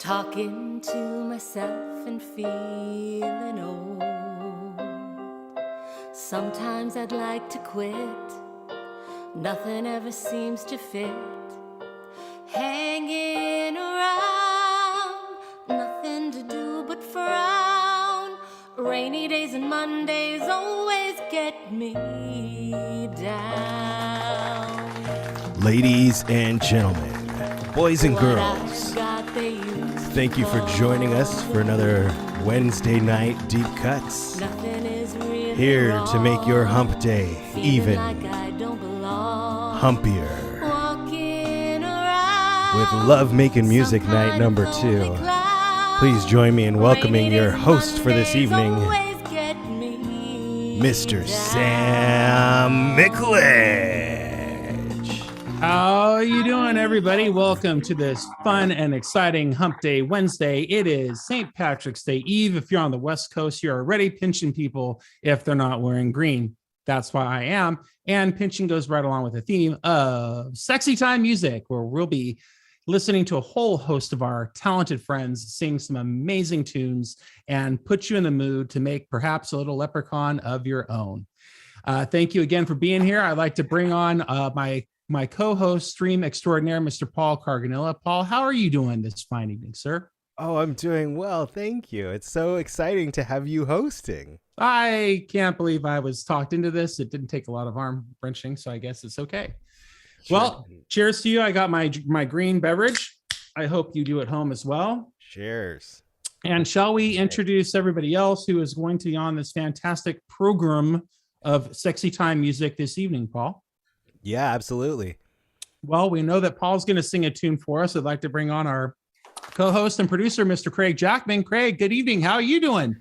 talking to myself and feeling old. Sometimes I'd like to quit, nothing ever seems to fit. Hanging around, nothing to do but frown. Rainy days and Mondays always get me down. Ladies and gentlemen, boys and girls, thank you for joining us for another Wednesday night Deep Cuts. Here to make your hump day even humpier. With Love Making Music Night number 2. Please join me in welcoming your host for this evening, Mr. Sam Mickledge. How are you doing, everybody? Welcome to this fun and exciting Hump Day Wednesday. It is St. Patrick's Day Eve. If you're on the West Coast, you're already pinching people if they're not wearing green. That's why I am. And pinching goes right along with the theme of Sexy Time Music, where we'll be listening to a whole host of our talented friends sing some amazing tunes and put you in the mood to make perhaps a little leprechaun of your own. Thank you again for being here. I'd like to bring on my co-host, stream extraordinaire, Mr. Paul Carganilla. Paul, how are you doing this fine evening, sir? Oh, I'm doing well, thank you. It's so exciting to have you hosting. I can't believe I was talked into this. It didn't take a lot of arm wrenching, so I guess it's okay. Sure. Well, cheers to you. I got my green beverage. I hope you do at home as well. Cheers. And shall we introduce everybody else who is going to be on this fantastic program of Sexy Time Music this evening, Paul? Yeah, absolutely. Well, we know that Paul's going to sing a tune for us. I'd like to bring on our co-host and producer, Mr. Craig Jackman. Craig, good evening. How are you doing?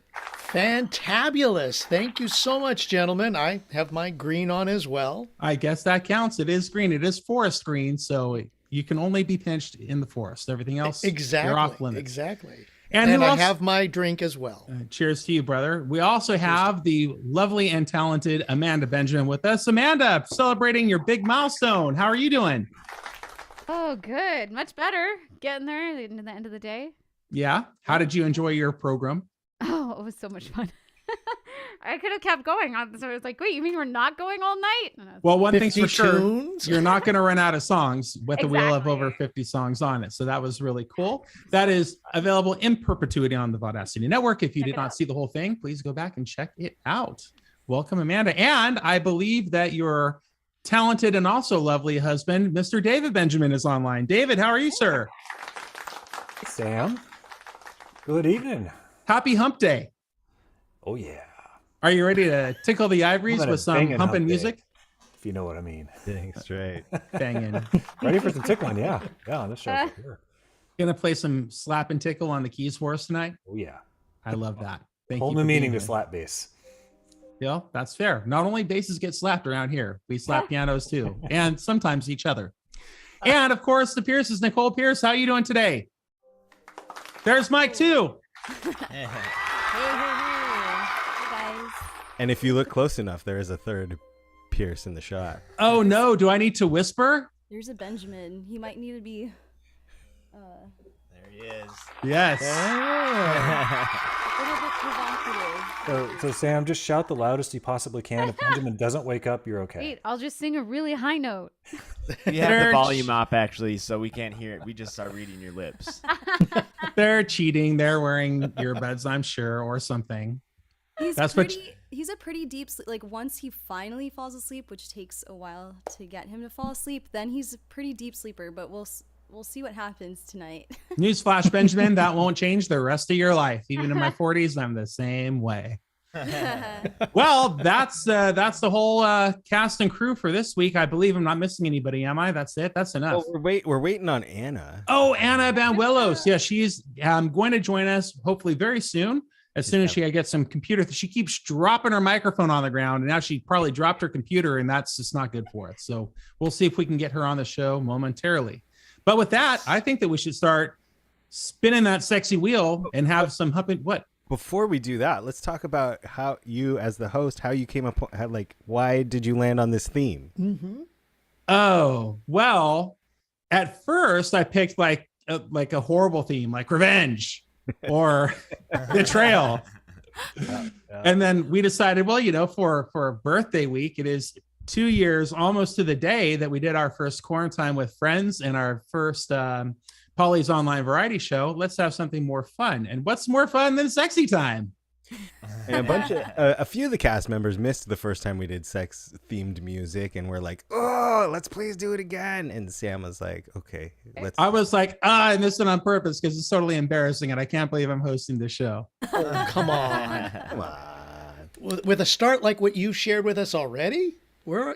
Fantabulous. Thank you so much, gentlemen. I have my green on as well. I guess that counts. It is green. It is forest green, so you can only be pinched in the forest. Everything else, you're off limits. Exactly. And I have my drink as well. Cheers to you, brother. We also have the lovely and talented Amanda Benjamin with us. Amanda, celebrating your big milestone. How are you doing? Oh, good. Much better. Getting there into the end of the day. Yeah. How did you enjoy your program? Oh, it was so much fun. I could have kept going on. So I was like, wait, you mean we're not going all night? Well, one thing's for sure, tunes? You're not going to run out of songs with the wheel of over 50 songs on it. So that was really cool. That is available in perpetuity on the Vaudacity Network. If you did not see the whole thing, please go back and check it out. Welcome, Amanda. And I believe that your talented and also lovely husband, Mr. David Benjamin, is online. David, how are you, sir? Sam, good evening. Happy Hump Day. Oh, yeah. Are you ready to tickle the ivories with some humping music? If you know what I mean. Dang straight. Banging. Ready for some tickling? Yeah. Yeah, on this show for sure. Gonna play some slap and tickle on the keys for us tonight? Oh, yeah. I love that. Thank Whole you. new meaning to slap bass. Yeah, that's fair. Not only basses get slapped around here, we slap pianos too, and sometimes each other. And of course, the Pierce is Nicole Pierce. How are you doing today? There's Mike too. Hey, guys. And if you look close enough, there is a third Pierce in the shot. Oh no, do I need to whisper? There's a Benjamin. He might need to be There he is. Yes. a little bit provocative. So Sam, just shout the loudest you possibly can. If Benjamin doesn't wake up, you're okay. Wait, I'll just sing a really high note. We have the volume up, actually, so we can't hear it. We just start reading your lips. They're cheating. They're wearing earbuds, I'm sure, or something. He's a pretty deep sleep. Like once he finally falls asleep, which takes a while to get him to fall asleep, then he's a pretty deep sleeper. But we'll see what happens tonight. Newsflash, Benjamin, that won't change the rest of your life. Even in my 40s, I'm the same way. Well, that's the whole cast and crew for this week. I believe I'm not missing anybody, am I? That's it. That's enough. Well, we're waiting on Anna. Oh, Anna Banuelos. Yeah, she's going to join us hopefully very soon. As soon as she gets some computer, she keeps dropping her microphone on the ground, and now she probably dropped her computer, and that's just not good for us. So we'll see if we can get her on the show momentarily. But with that, I think that we should start spinning that sexy wheel and have some humping. What? Before we do that, let's talk about how you, as the host, how you came up, why did you land on this theme? Mm-hmm. Oh, well, at first I picked like like a horrible theme, like revenge or betrayal. And then we decided, well, for birthday week, it is 2 years almost to the day that we did our first quarantine with friends and our first Polly's online variety show. Let's have something more fun. And what's more fun than sexy time? And a few of the cast members missed the first time we did sex themed music, and we're like, oh, let's please do it again. And Sam was like, okay, let's. I was like, I missed it on purpose because it's totally embarrassing, and I can't believe I'm hosting the show. Oh, come on. Come on. With a start like what you shared with us already, we're,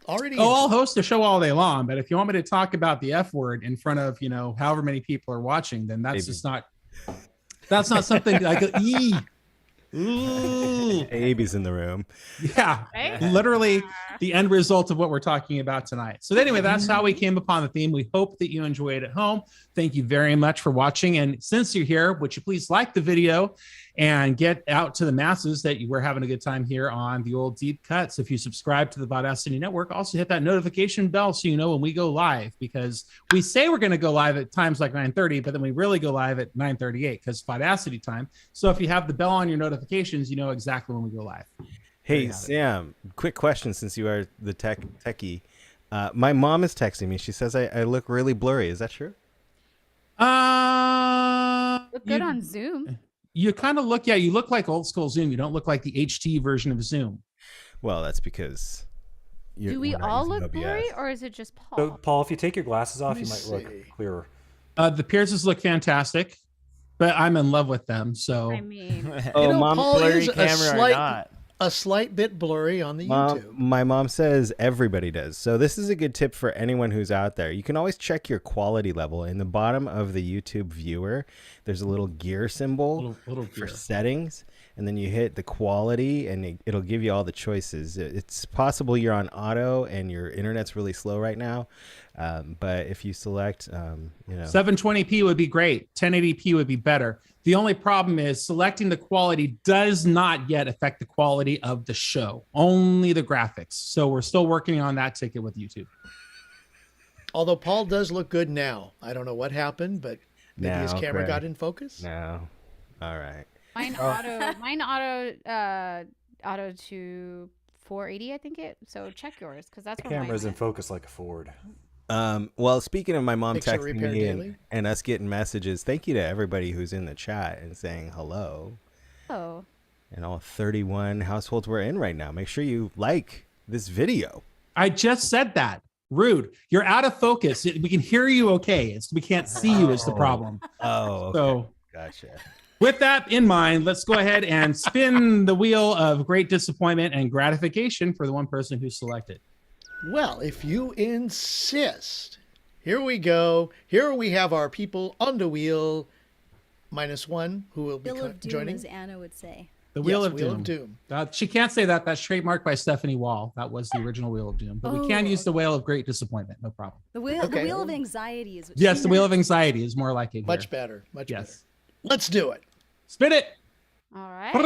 already. Oh, I'll host a show all day long, but if you want me to talk about the F word in front of, however many people are watching, then that's just not. That's not something like Baby's in the room. Yeah, literally the end result of what we're talking about tonight. So anyway, that's how we came upon the theme. We hope that you enjoy it at home. Thank you very much for watching. And since you're here, would you please like the video and get out to the masses that we're having a good time here on the old Deep Cuts. If you subscribe to the Vaudacity Network, also hit that notification bell so you know when we go live, because we say we're going to go live at times like 9:30, but then we really go live at 9:38 because Vaudacity time. So if you have the bell on your notifications, you know exactly when we go live. Hey, Sam, quick question since you are the techie. My mom is texting me. She says I look really blurry. Is that true? Look good on Zoom. You kind of look, you look like old school Zoom. You don't look like the HT version of Zoom. Well, that's because do we all look blurry, or is it just Paul? So, Paul, if you take your glasses off, you might look clearer. The Pierces look fantastic, but I'm in love with them. So I mean, Mom, Paul blurry is camera or not. a slight bit blurry on the YouTube. My mom says everybody does. So this is a good tip for anyone who's out there. You can always check your quality level. In the bottom of the YouTube viewer, there's a little gear symbol for settings. And then you hit the quality and it'll give you all the choices. It's possible you're on auto and your internet's really slow right now. But if you select, 720p would be great. 1080p would be better. The only problem is selecting the quality does not yet affect the quality of the show, only the graphics. So we're still working on that ticket with YouTube. Although Paul does look good now. I don't know what happened, but maybe his camera got in focus. No. All right. Mine auto to 480, I think it. So check yours, because that's The where camera's mine in focus like a Ford. Well, speaking of my mom Fix it, texting repair me daily. and us getting messages, thank you to everybody who's in the chat and saying hello. Oh. And all 31 households we're in right now. Make sure you like this video. I just said that. Rude. You're out of focus. We can hear you okay. We can't see you is the problem. Oh, okay. So Gotcha. with that in mind, let's go ahead and spin the wheel of great disappointment and gratification for the one person who selected. Well, if you insist. Here we go. Here we have our people on the wheel. -1, who will be Wheel of Doom, joining. as Anna would say. The Wheel Yes, of Wheel Doom. of Doom. She can't say that. That's trademarked by Stephanie Wall. That was the original Wheel of Doom. But we can use the Wheel of Great Disappointment. No problem. The wheel, Okay. the wheel of anxiety is what Yes, she the Wheel meant. of Anxiety is more like it. Here. Much better. Much Yes. better. Let's do it. Spin it. All right. Yeah,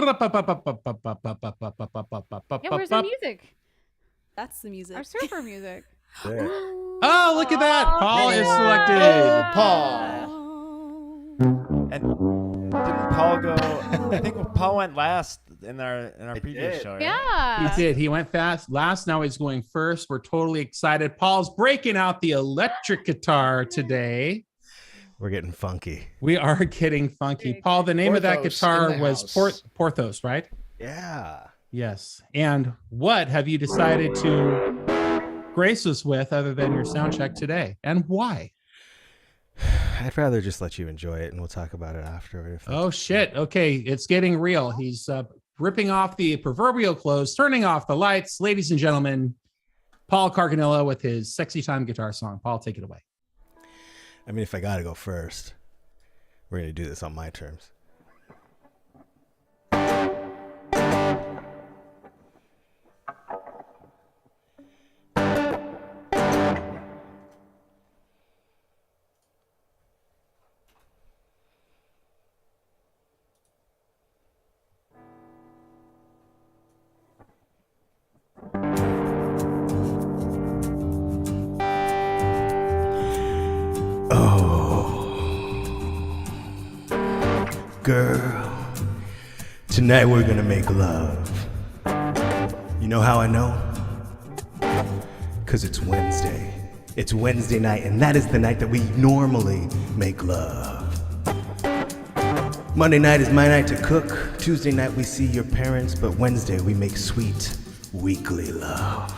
where's the music? That's the music. Our surfer music. There. Oh, look at that. Paul is selected. Oh, Paul. And didn't Paul go? I think Paul went last in our previous show. Right? Yeah. He did. He went fast last. Now he's going first. We're totally excited. Paul's breaking out the electric guitar today. We're getting funky. We are getting funky. Paul, the name of that Porthos guitar in the was house. Porthos, right? Yeah. Yes. And what have you decided to grace us with other than your sound check today? And why? I'd rather just let you enjoy it, and we'll talk about it after. Oh, shit. Okay. It's getting real. He's ripping off the proverbial clothes, turning off the lights. Ladies and gentlemen, Paul Carganillo with his Sexy Time guitar song. Paul, take it away. I mean, if I got to go first, we're going to do this on my terms. Oh, girl. Tonight we're gonna make love. You know how I know? 'Cause it's Wednesday. It's Wednesday night, and that is the night that we normally make love. Monday night is my night to cook. Tuesday night we see your parents, but Wednesday we make sweet weekly love.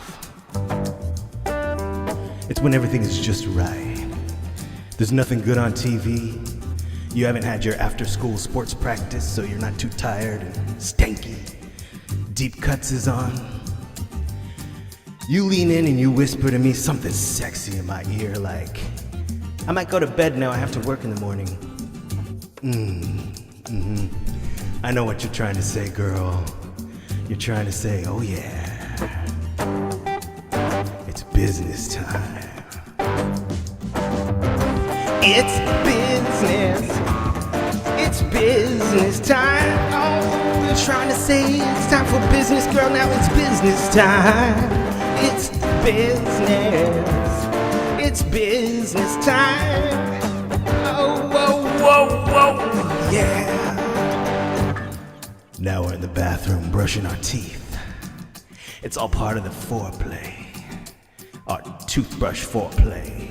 It's when everything is just right. There's nothing good on TV. You haven't had your after-school sports practice, so you're not too tired and stanky. Deep Cuts is on. You lean in and you whisper to me something sexy in my ear like, I might go to bed now, I have to work in the morning. I know what you're trying to say, girl. You're trying to say, oh yeah, it's business time. It's business. It's business time. Oh, you're trying to say it's time for business, girl. Now it's business time. It's business. It's business time. Oh, whoa, whoa, whoa, yeah. Now we're in the bathroom brushing our teeth. It's all part of the foreplay. Our toothbrush foreplay.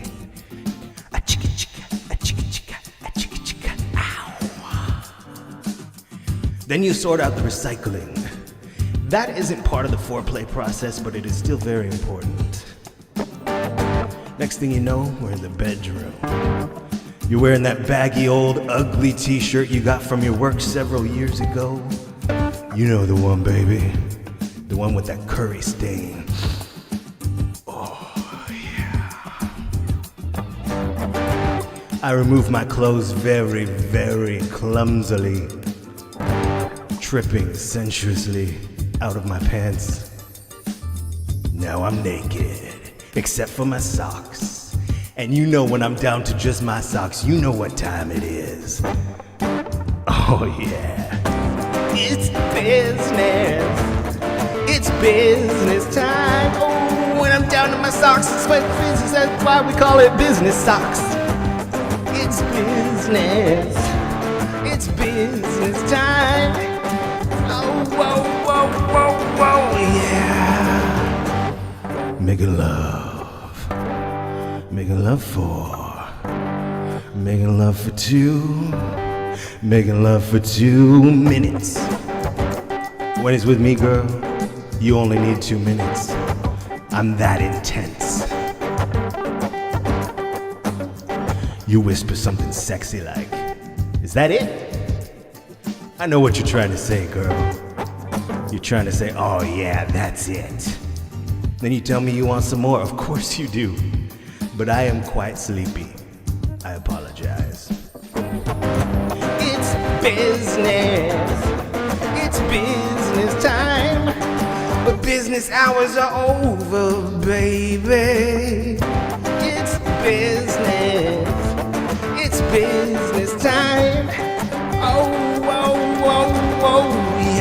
A chicka chicka, a chicka chicka, a chicka chicka, ow. Then you sort out the recycling. That isn't part of the foreplay process, but it is still very important. Next thing you know, we're in the bedroom. You're wearing that baggy old ugly t-shirt you got from your work several years ago. You know the one, baby. The one with that curry stain. Oh, yeah. I remove my clothes very, very clumsily, tripping sensuously out of my pants. Now I'm naked, except for my socks. And you know when I'm down to just my socks, you know what time it is. Oh yeah. It's business. It's business time. Oh, when I'm down to my socks, it's my business. That's why we call it business socks. It's business. It's business time. Oh, whoa, whoa, whoa, whoa, yeah. Making love. Making love for. Making love for two. Making love for 2 minutes. When it's with me, girl, you only need 2 minutes. I'm that intense. You whisper something sexy like, is that it? I know what you're trying to say, girl. You're trying to say, oh yeah, that's it. Then you tell me you want some more. Of course you do. But I am quite sleepy. I apologize. It's business. It's business time. But business hours are over, baby. It's business. It's business time. Oh, whoa, whoa, whoa, yeah.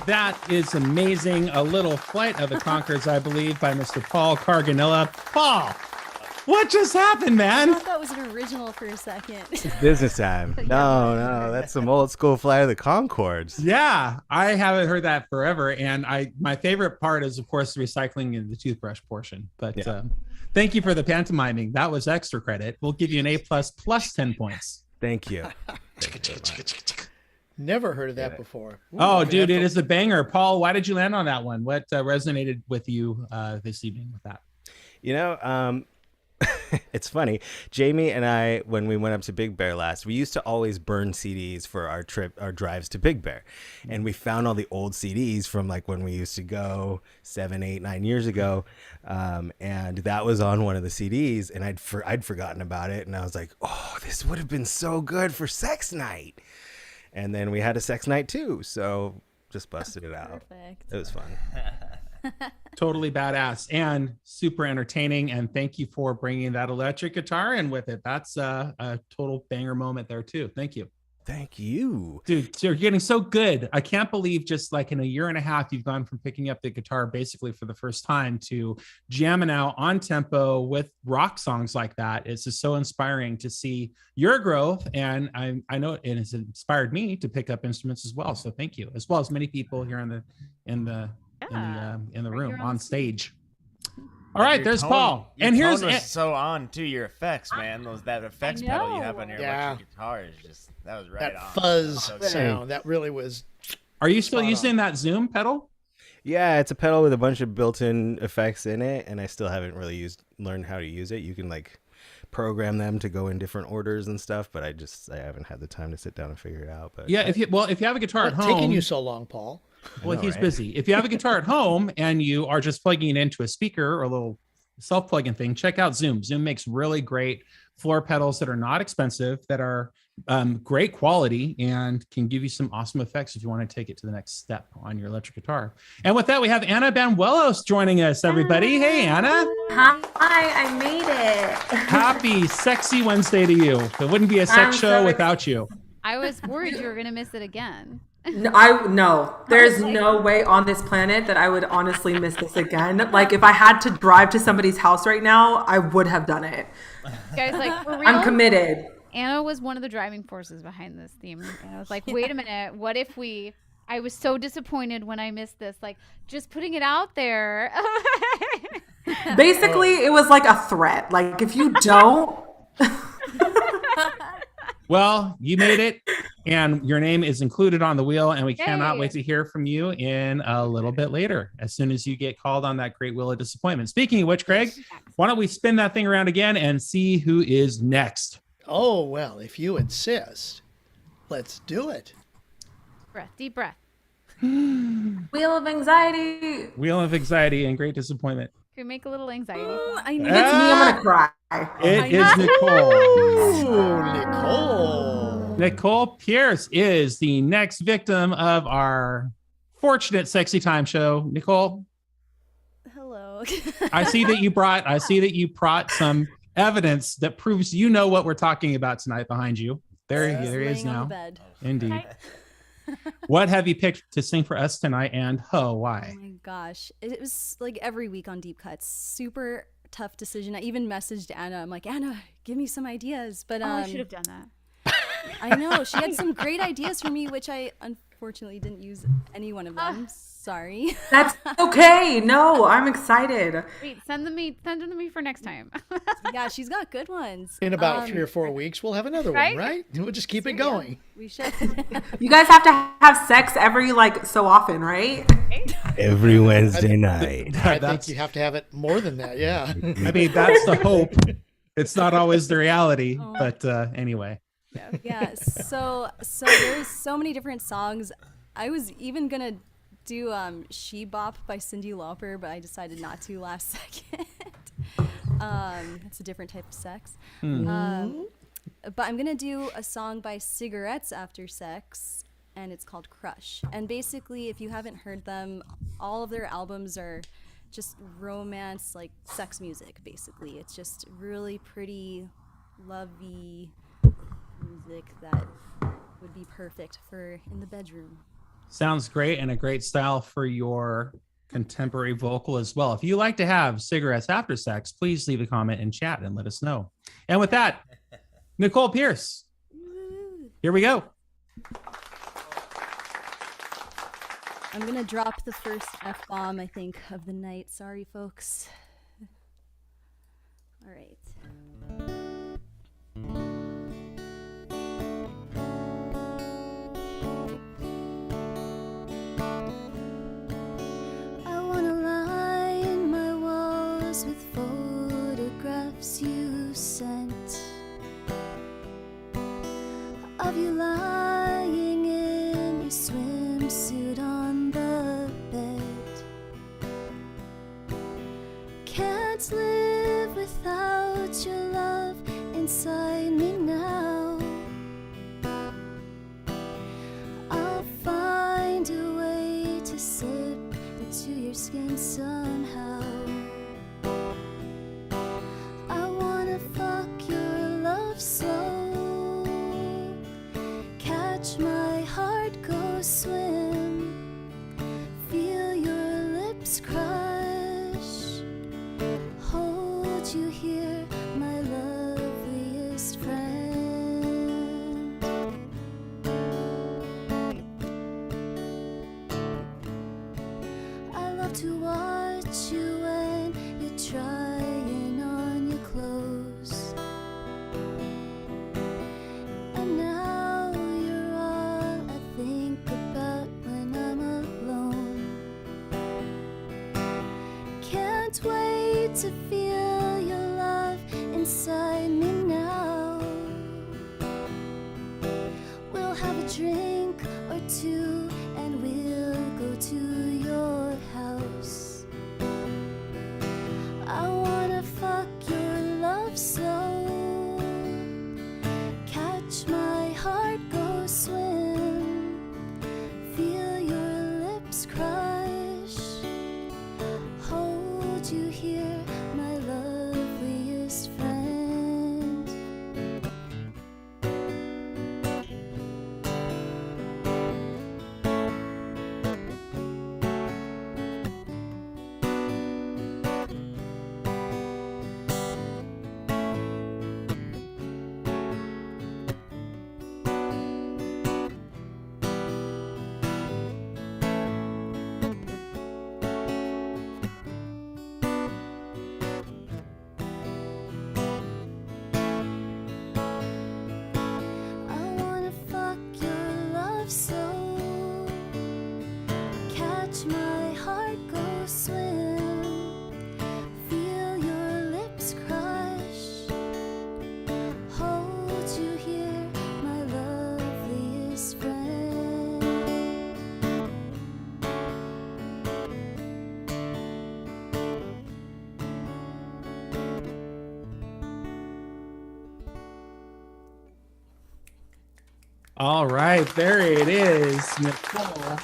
That is amazing. A little Flight of the Conchords, I believe, by Mr. Paul Carganilla. Paul, what just happened, I man? thought that was an original for a second. Business time. No, that's some old school Flight of the Conchords. Yeah, I haven't heard that forever. And my favorite part is, of course, the recycling and the toothbrush portion. But Yeah. Thank you for the pantomiming. That was extra credit. We'll give you an A plus 10 points. Thank you. Never heard of that before. Ooh, Oh, I'm gonna dude, have it to- is a banger. Paul, why did you land on that one? What resonated with you this evening with that? You know, it's funny. Jamie and I, when we went up to Big Bear last, we used to always burn CDs for our drives to Big Bear. And we found all the old CDs from like when we used to go 7, 8, 9 years ago. And that was on one of the CDs, and I'd forgotten about it. And I was like, oh, this would have been so good for sex night. And then we had a sex night too, so just busted it out. Perfect. It was fun. Totally badass and super entertaining. And thank you for bringing that electric guitar in with it. That's a total banger moment there too. Thank you. Thank you. Dude, you're getting so good. I can't believe just like in a year and a half, you've gone from picking up the guitar basically for the first time to jamming out on tempo with rock songs like that. It's just so inspiring to see your growth. And I know it has inspired me to pick up instruments as well. So thank you, as well as many people here in the room on stage. All right, Your there's tone- Paul. Your And tone here's was so on to your effects, man. That effects I pedal you know. have on your Yeah. electric guitar is just that was right That on. fuzz So good. sound, that really was. Are you still Spot using on. that Zoom pedal? Yeah, it's a pedal with a bunch of built-in effects in it, and I still haven't really learned how to use it. You can like program them to go in different orders and stuff, but I haven't had the time to sit down and figure it out. But Yeah, if you have a guitar at What's home, taking you so long, Paul? well, know, he's right? busy. If you have a guitar at home and you are just plugging it into a speaker or a little self-plugging thing, check out Zoom. Zoom makes really great floor pedals that are not expensive, that are great quality, and can give you some awesome effects if you want to take it to the next step on your electric guitar. And with that, we have Anna Banuelos joining us, everybody. Hey, Anna. Hi, I made it. Happy Sexy Wednesday to you. It wouldn't be a sex I'm show so without you. I was worried you were gonna miss it again. No, there's no way on this planet that I would honestly miss this again. Like if I had to drive to somebody's house right now, I would have done it. Guys, like for real, I'm committed. Anna was one of the driving forces behind this theme. And I was like, wait a minute, what if I was so disappointed when I missed this. Like, just putting it out there. Basically, it was like a threat. Like if you don't. Well, you made it, and your name is included on the wheel, and we cannot Yay. wait to hear from you in a little bit later, as soon as you get called on that great wheel of disappointment. Speaking of which, Craig, why don't we spin that thing around again and see who is next? Oh, well, if you insist, let's do it. Breath, deep breath. Wheel of anxiety. Wheel of anxiety and great disappointment. Can we make a little anxiety? I know. It's me, I'm gonna cry. It is Nicole. Oh, Nicole. Nicole Pierce is the next victim of our Fortunate Sexy Time show. Nicole, Hello. I see that you brought some evidence that proves you know what we're talking about tonight behind you. There Just it is laying on now. the bed. Indeed. What have you picked to sing for us tonight, and why? Oh my gosh. It was like every week on Deep Cuts. Super tough decision. I even messaged Anna. I'm like, Anna, give me some ideas. But I should have done that. I know. She had some great ideas for me, which I unfortunately didn't use any one of them. Sorry. That's okay. No, I'm excited. Wait, send them to me for next time. Yeah, she's got good ones. In about 3 or 4 weeks, we'll have another Right? one, right? We'll just keep it going. We should. You guys have to have sex every like so often, right? every Wednesday night. I think you have to have it more than that, yeah. I mean, that's the hope. It's not always the reality, but anyway. Yeah, so there's so many different songs. I was even gonna do She Bop by Cyndi Lauper, but I decided not to last second. It's a different type of sex. But I'm gonna do a song by Cigarettes After Sex, and it's called Crush. And basically, if you haven't heard them, all of their albums are just romance, like sex music, basically. It's just really pretty, lovey music that would be perfect for in the bedroom. Sounds great, and a great style for your contemporary vocal as well. If you like to have cigarettes after sex, please leave a comment in chat and let us know. And with that, Nicole Pierce, here we go. I'm gonna drop the first F-bomb, I think, of the night. Sorry, folks. All right. I wanna lie in my walls with photographs you sent of you lying in your swimsuit on the bed. Can't live without your love inside me now. to watch you when you're trying on your clothes. And now you're all I think about when I'm alone. Can't wait to feel your love inside me now. We'll have a drink or two and we'll go to your house. I wanna fuck your love so. Catch my heart go swim. Feel your lips crush. Hold you here, my loveliest friend. I wanna fuck your love so. Catch my heart go swim. Feel your lips crush. Hold you here, my loveliest friend. All right, there it is, Nicole.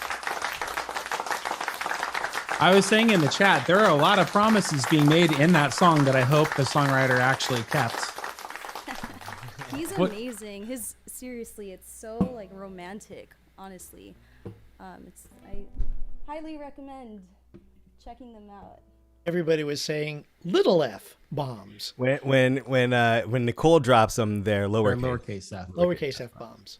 I was saying in the chat, there are a lot of promises being made in that song that I hope the songwriter actually kept. He's What- amazing. Seriously, it's so like romantic. Honestly, I highly recommend checking them out. Everybody was saying little f bombs, When Nicole drops them, they're Or lowercase. lowercase f. lowercase f bombs.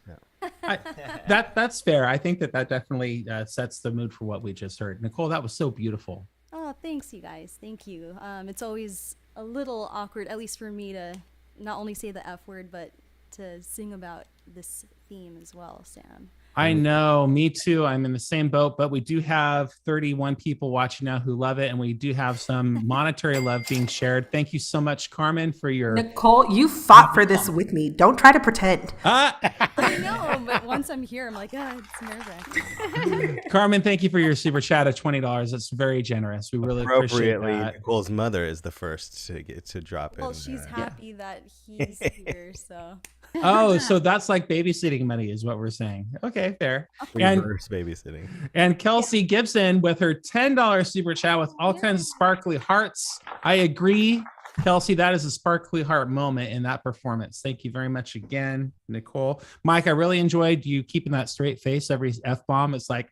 That's fair. I think that definitely sets the mood for what we just heard. Nicole, that was so beautiful. Oh, thanks, you guys. Thank you. It's always a little awkward, at least for me, to not only say the F word, but to sing about this theme as well, Sam. I know, me too. I'm in the same boat, but we do have 31 people watching now who love it, and we do have some monetary love being shared. Thank you so much, Carmen, for your. Nicole, you fought for this with me. Don't try to pretend. I know, but once I'm here, I'm like, it's nerve-wracking. Carmen, thank you for your super chat of $20. That's very generous. We really appreciate Appropriately, that. Nicole's mother is the first to drop it. Well, she's happy that he's here, so. Oh, so that's like babysitting money is what we're saying. Okay, fair. And, Reverse babysitting. and Kelsey Gibson with her $10 super chat with all kinds of sparkly hearts. I agree, Kelsey, that is a sparkly heart moment in that performance. Thank you very much again, Nicole. Mike, I really enjoyed you keeping that straight face every F-bomb. It's like,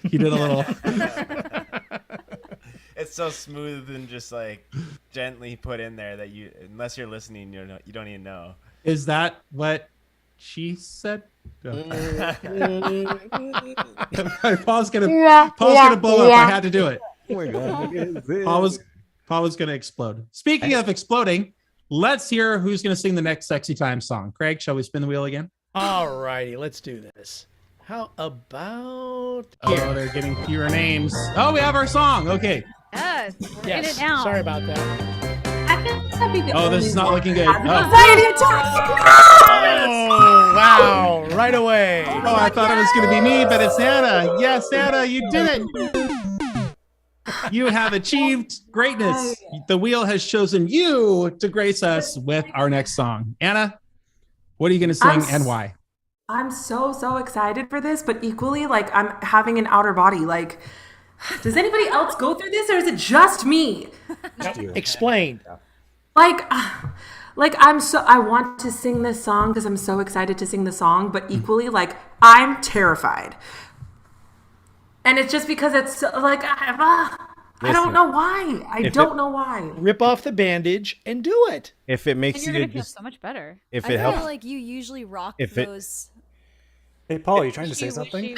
you did a little. It's so smooth and just like gently put in there that unless you're listening, you don't even know. Is that what she said? Paul's gonna blow up. I had to do it. Oh my God. Paul was gonna explode. Speaking of exploding, let's hear who's gonna sing the next Sexy Time song. Craig, shall we spin the wheel again? All righty, let's do this. How about Oh, they're getting fewer names. Oh, we have our song. Okay. Yes, we're in it yes? now. Sorry about that. Oh, this is not looking good. Oh, Oh wow! Right away. oh I thought it was gonna be me, but it's Anna. Yes, Anna, you did it. You have achieved greatness. The wheel has chosen you to grace us with our next song. Anna, what are you gonna sing and why? I'm so excited for this, but equally, like, I'm having an outer body. Like, does anybody else go through this, or is it just me? Explain. Like I want to sing this song because I'm so excited to sing the song, but equally, like, I'm terrified. And it's just because it's like, I don't know why. I don't know why. Rip off the bandage and do it. If it And makes you're you gonna feel just, so much better. I feel like you usually rock if it- those. Hey, Paul, are you trying to say something?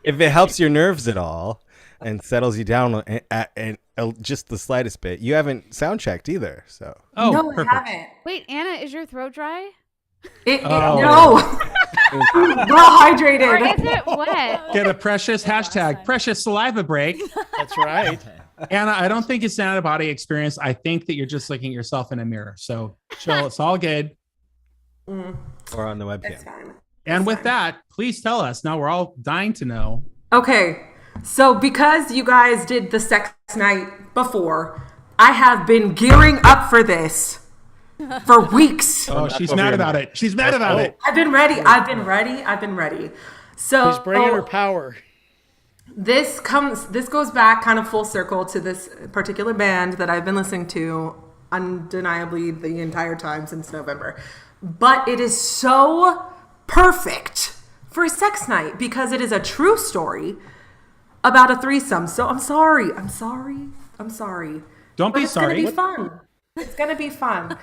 If it helps your nerves at all and settles you down and just the slightest bit, you haven't sound checked either. So no, perfect. I haven't. Wait, Anna, is your throat dry? No. Well hydrated. Or is it wet? Get a precious precious saliva break. That's right. Anna, I don't think it's an out-of-body experience. I think that you're just looking at yourself in a mirror. So chill. It's all good. or on the webcam. Fine. And with that, please tell us. Now we're all dying to know. Okay, so because you guys did the sex night before, I have been gearing up for this for weeks. Oh, she's mad about it. She's mad about it. I've been ready. So He's bringing her power. This goes back kind of full circle to this particular band that I've been listening to undeniably the entire time since November. But it is so perfect for a sex night because it is a true story about a threesome. So I'm sorry. Don't be sorry. It's gonna be fun.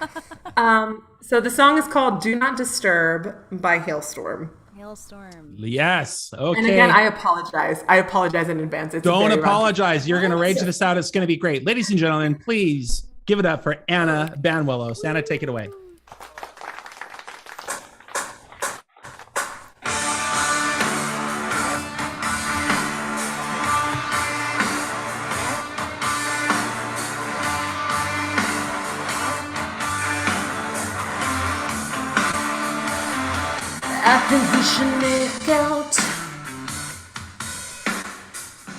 So the song is called "Do Not Disturb" by Hailstorm. Hailstorm. Yes. Okay. And again, I apologize in advance. Don't apologize. You're going to rage this out. It's going to be great. Ladies and gentlemen, please give it up for Anna Banuelos. Anna, take it away. I think we should make out.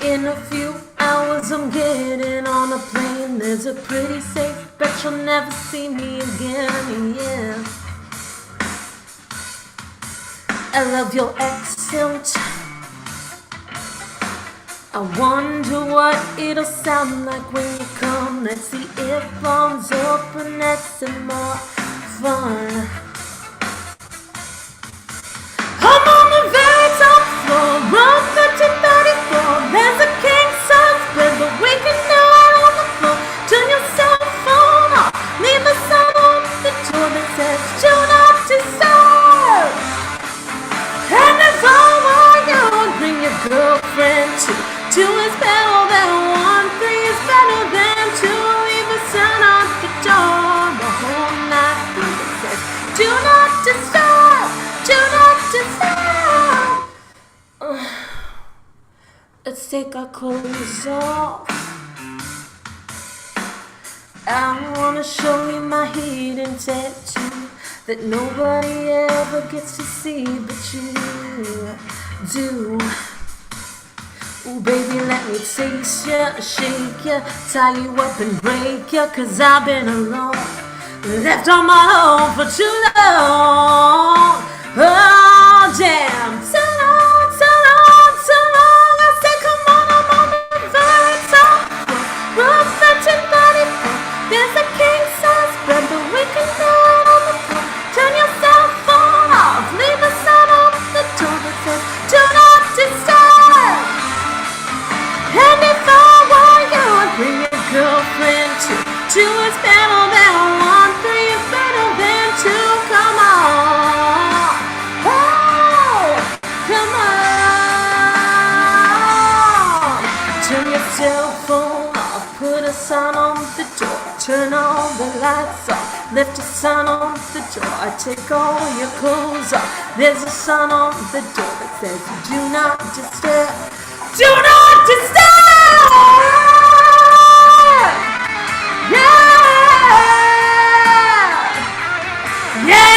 In a few hours I'm getting on a plane. There's a pretty safe bet you'll never see me again, yeah. I love your accent. I wonder what it'll sound like when you come. Let's see if arms open, that's some more fun. I'm on the very top floor, room 1334. There's a king size bed, but we can do it on the floor. Turn your cell phone off, leave a sign on the door that says "Do not disturb." And if I were you, I'd bring your girlfriend too. Two is better than one, three is better than two. Leave a sign on the door the whole night through that says "Do not disturb." Do not disturb. Let's take our clothes off. I wanna show you my hidden tattoo that nobody ever gets to see but you do. Ooh, baby, let me taste ya, shake ya, tie you up and break ya, 'cause I've been alone, left on my own for too long. Oh, damn. So long, so long, so long. I said, come on, I'm on the very top floor. Room 1334. There's a king size bed, but we can do it on the floor. Turn your cell phone off. Leave a sign on the door that says, "Do not disturb." And if I were you, I'd bring your girlfriend too. Two is better than one, three is better than two. Come on. Cell phone off, put a sign on the door, turn all the lights off, left a sign on the door. I take all your clothes off, there's a sign on the door that says "Do not disturb." Do not disturb! Yeah! Yeah! Yeah!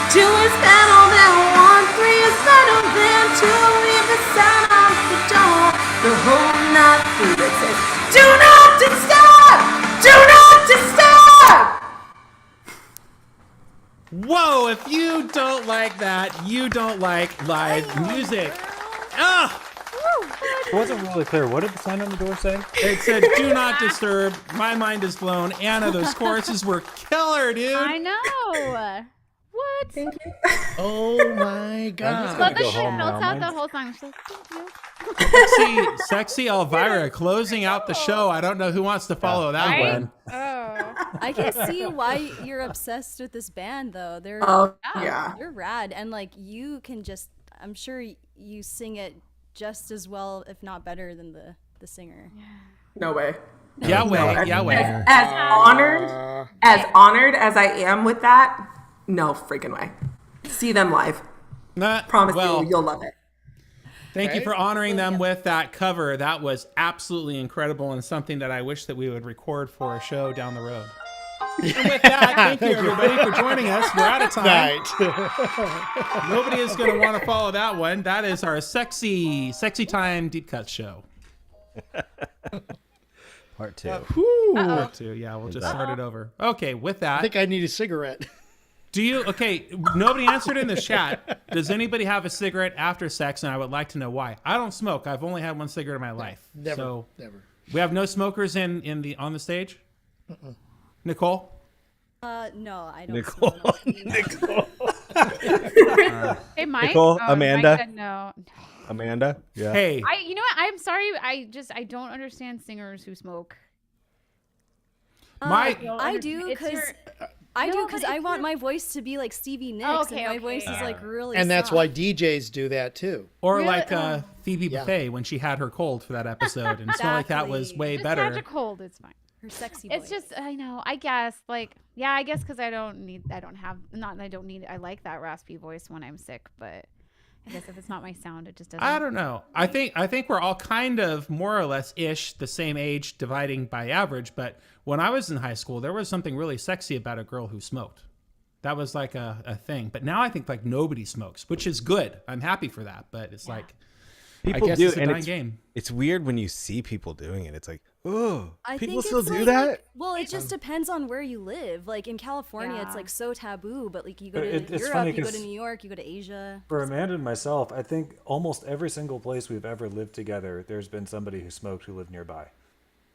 Two is better than one, three is better than two. Leave a sign on the door the whole night through that says "Do not disturb! Do not disturb!" Whoa, if you don't like that, you don't like live music. Ah! It wasn't really clear. What did the sign on the door say? It said, "Do not disturb. My mind is blown." Anna, those choruses were killer, dude. I know. What? Thank you. Oh my God. Love that go she home belts now. out the whole song. She's like, thank you. Sexy Elvira closing out the show. I don't know who wants to follow that Right? one. Oh. I can see why you're obsessed with this band, though. They're Yeah. they're rad, and like you can just, I'm sure you sing it just as well, if not better, than the singer. No way. Yahweh. As honored as I am with that, no freaking way. See them live. Promise you'll love it. Thank you for honoring them with that cover. That was absolutely incredible and something that I wish that we would record for a show down the road. And with that, thank you everybody for joining us. We're out of time. Nobody is going to want to follow that one. That is our sexy time deep cut show. Part 2. Part 2. Yeah, we'll just start it over. Okay, with that. I think I need a cigarette. Nobody answered in the chat. Does anybody have a cigarette after sex? And I would like to know why. I don't smoke. I've only had one cigarette in my life. Never. We have no smokers on the stage? Nicole? No, I don't. Nicole. Nicole. Hey, Mike. Nicole, Oh, Amanda? Mike said no. Amanda? Yeah. Hey. You know what? I'm sorry. I don't understand singers who smoke. I do It's because your- I No, do but because it's I want your- my voice to be like Stevie Nicks, Okay, and my okay, voice is like really. And that's soft. why DJs do that too. Or Really? like Phoebe Buffay when she had her cold for that episode. And Smell Like That was way Just better. catch a cold. It's fine. her sexy It's voice. just I know. I guess like I guess because I like that raspy voice when I'm sick, but I guess if it's not my sound, it just doesn't. I don't know. I think we're all kind of more or less ish the same age, dividing by average. But when I was in high school, there was something really sexy about a girl who smoked. That was like a thing. But now I think like nobody smokes, which is good. I'm happy for that. But it's like People I guess do, it's a and dying game. it's weird when you see people doing it. It's like, oh, I people think still it's do like- that? Well, it just depends on where you live. Like in California, it's Yeah. like so taboo, but like you go to It's Europe, funny you go 'cause- to New York, you go to Asia. For Amanda and myself, I think almost every single place we've ever lived together, there's been somebody who smoked who lived nearby.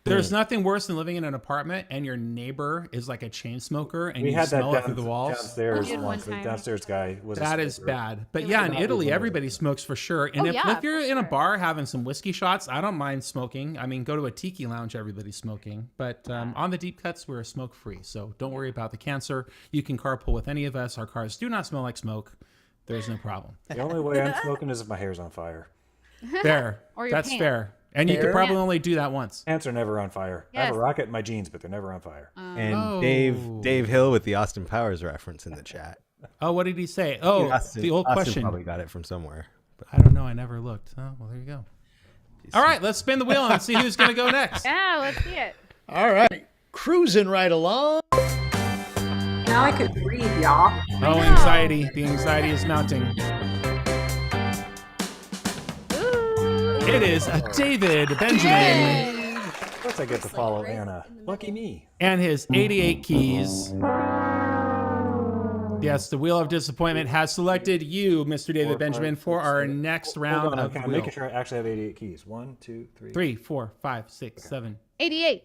There's nothing worse than living in an apartment and your neighbor is like a chain smoker and We you had that smell it through the walls. downstairs We did one once. The time. downstairs guy was That a is smoker. bad. But It yeah, was in bad. Italy, everybody smokes for sure. And Oh, if yeah, you're for in a sure. bar having some whiskey shots, I don't mind smoking. I mean, go to a tiki lounge, everybody's smoking. But on the deep cuts, we're smoke free. So don't worry about the cancer. You can carpool with any of us. Our cars do not smell like smoke. There's no problem. The only way I'm smoking is if my hair's on fire. Fair. Or your That's pants. fair. And you could Fair. probably only do that once. Pants are never on fire. I have Yes. a rocket in my jeans, but they're never on fire. And Oh. Dave Hill with the Austin Powers reference in the chat. Oh, what did he say? Oh, Austin, the old Austin question. probably got it from somewhere. But I don't know. I never looked. Oh, well, there you go. All right, let's spin the wheel and see who's going to go next. Yeah, let's see it. All right. Cruising right along. Now I could breathe, y'all. Oh, anxiety. The anxiety is mounting. It is David Benjamin Of course I get to follow Anna. Lucky me. and his 88 keys. Yes, the Wheel of Disappointment has selected you, Mr. David Benjamin, for our next round Hold on, of I'm Wheel. making sure I actually have 88 keys. 1, 2, 3. 3, 4, 5, 6, 7. 88.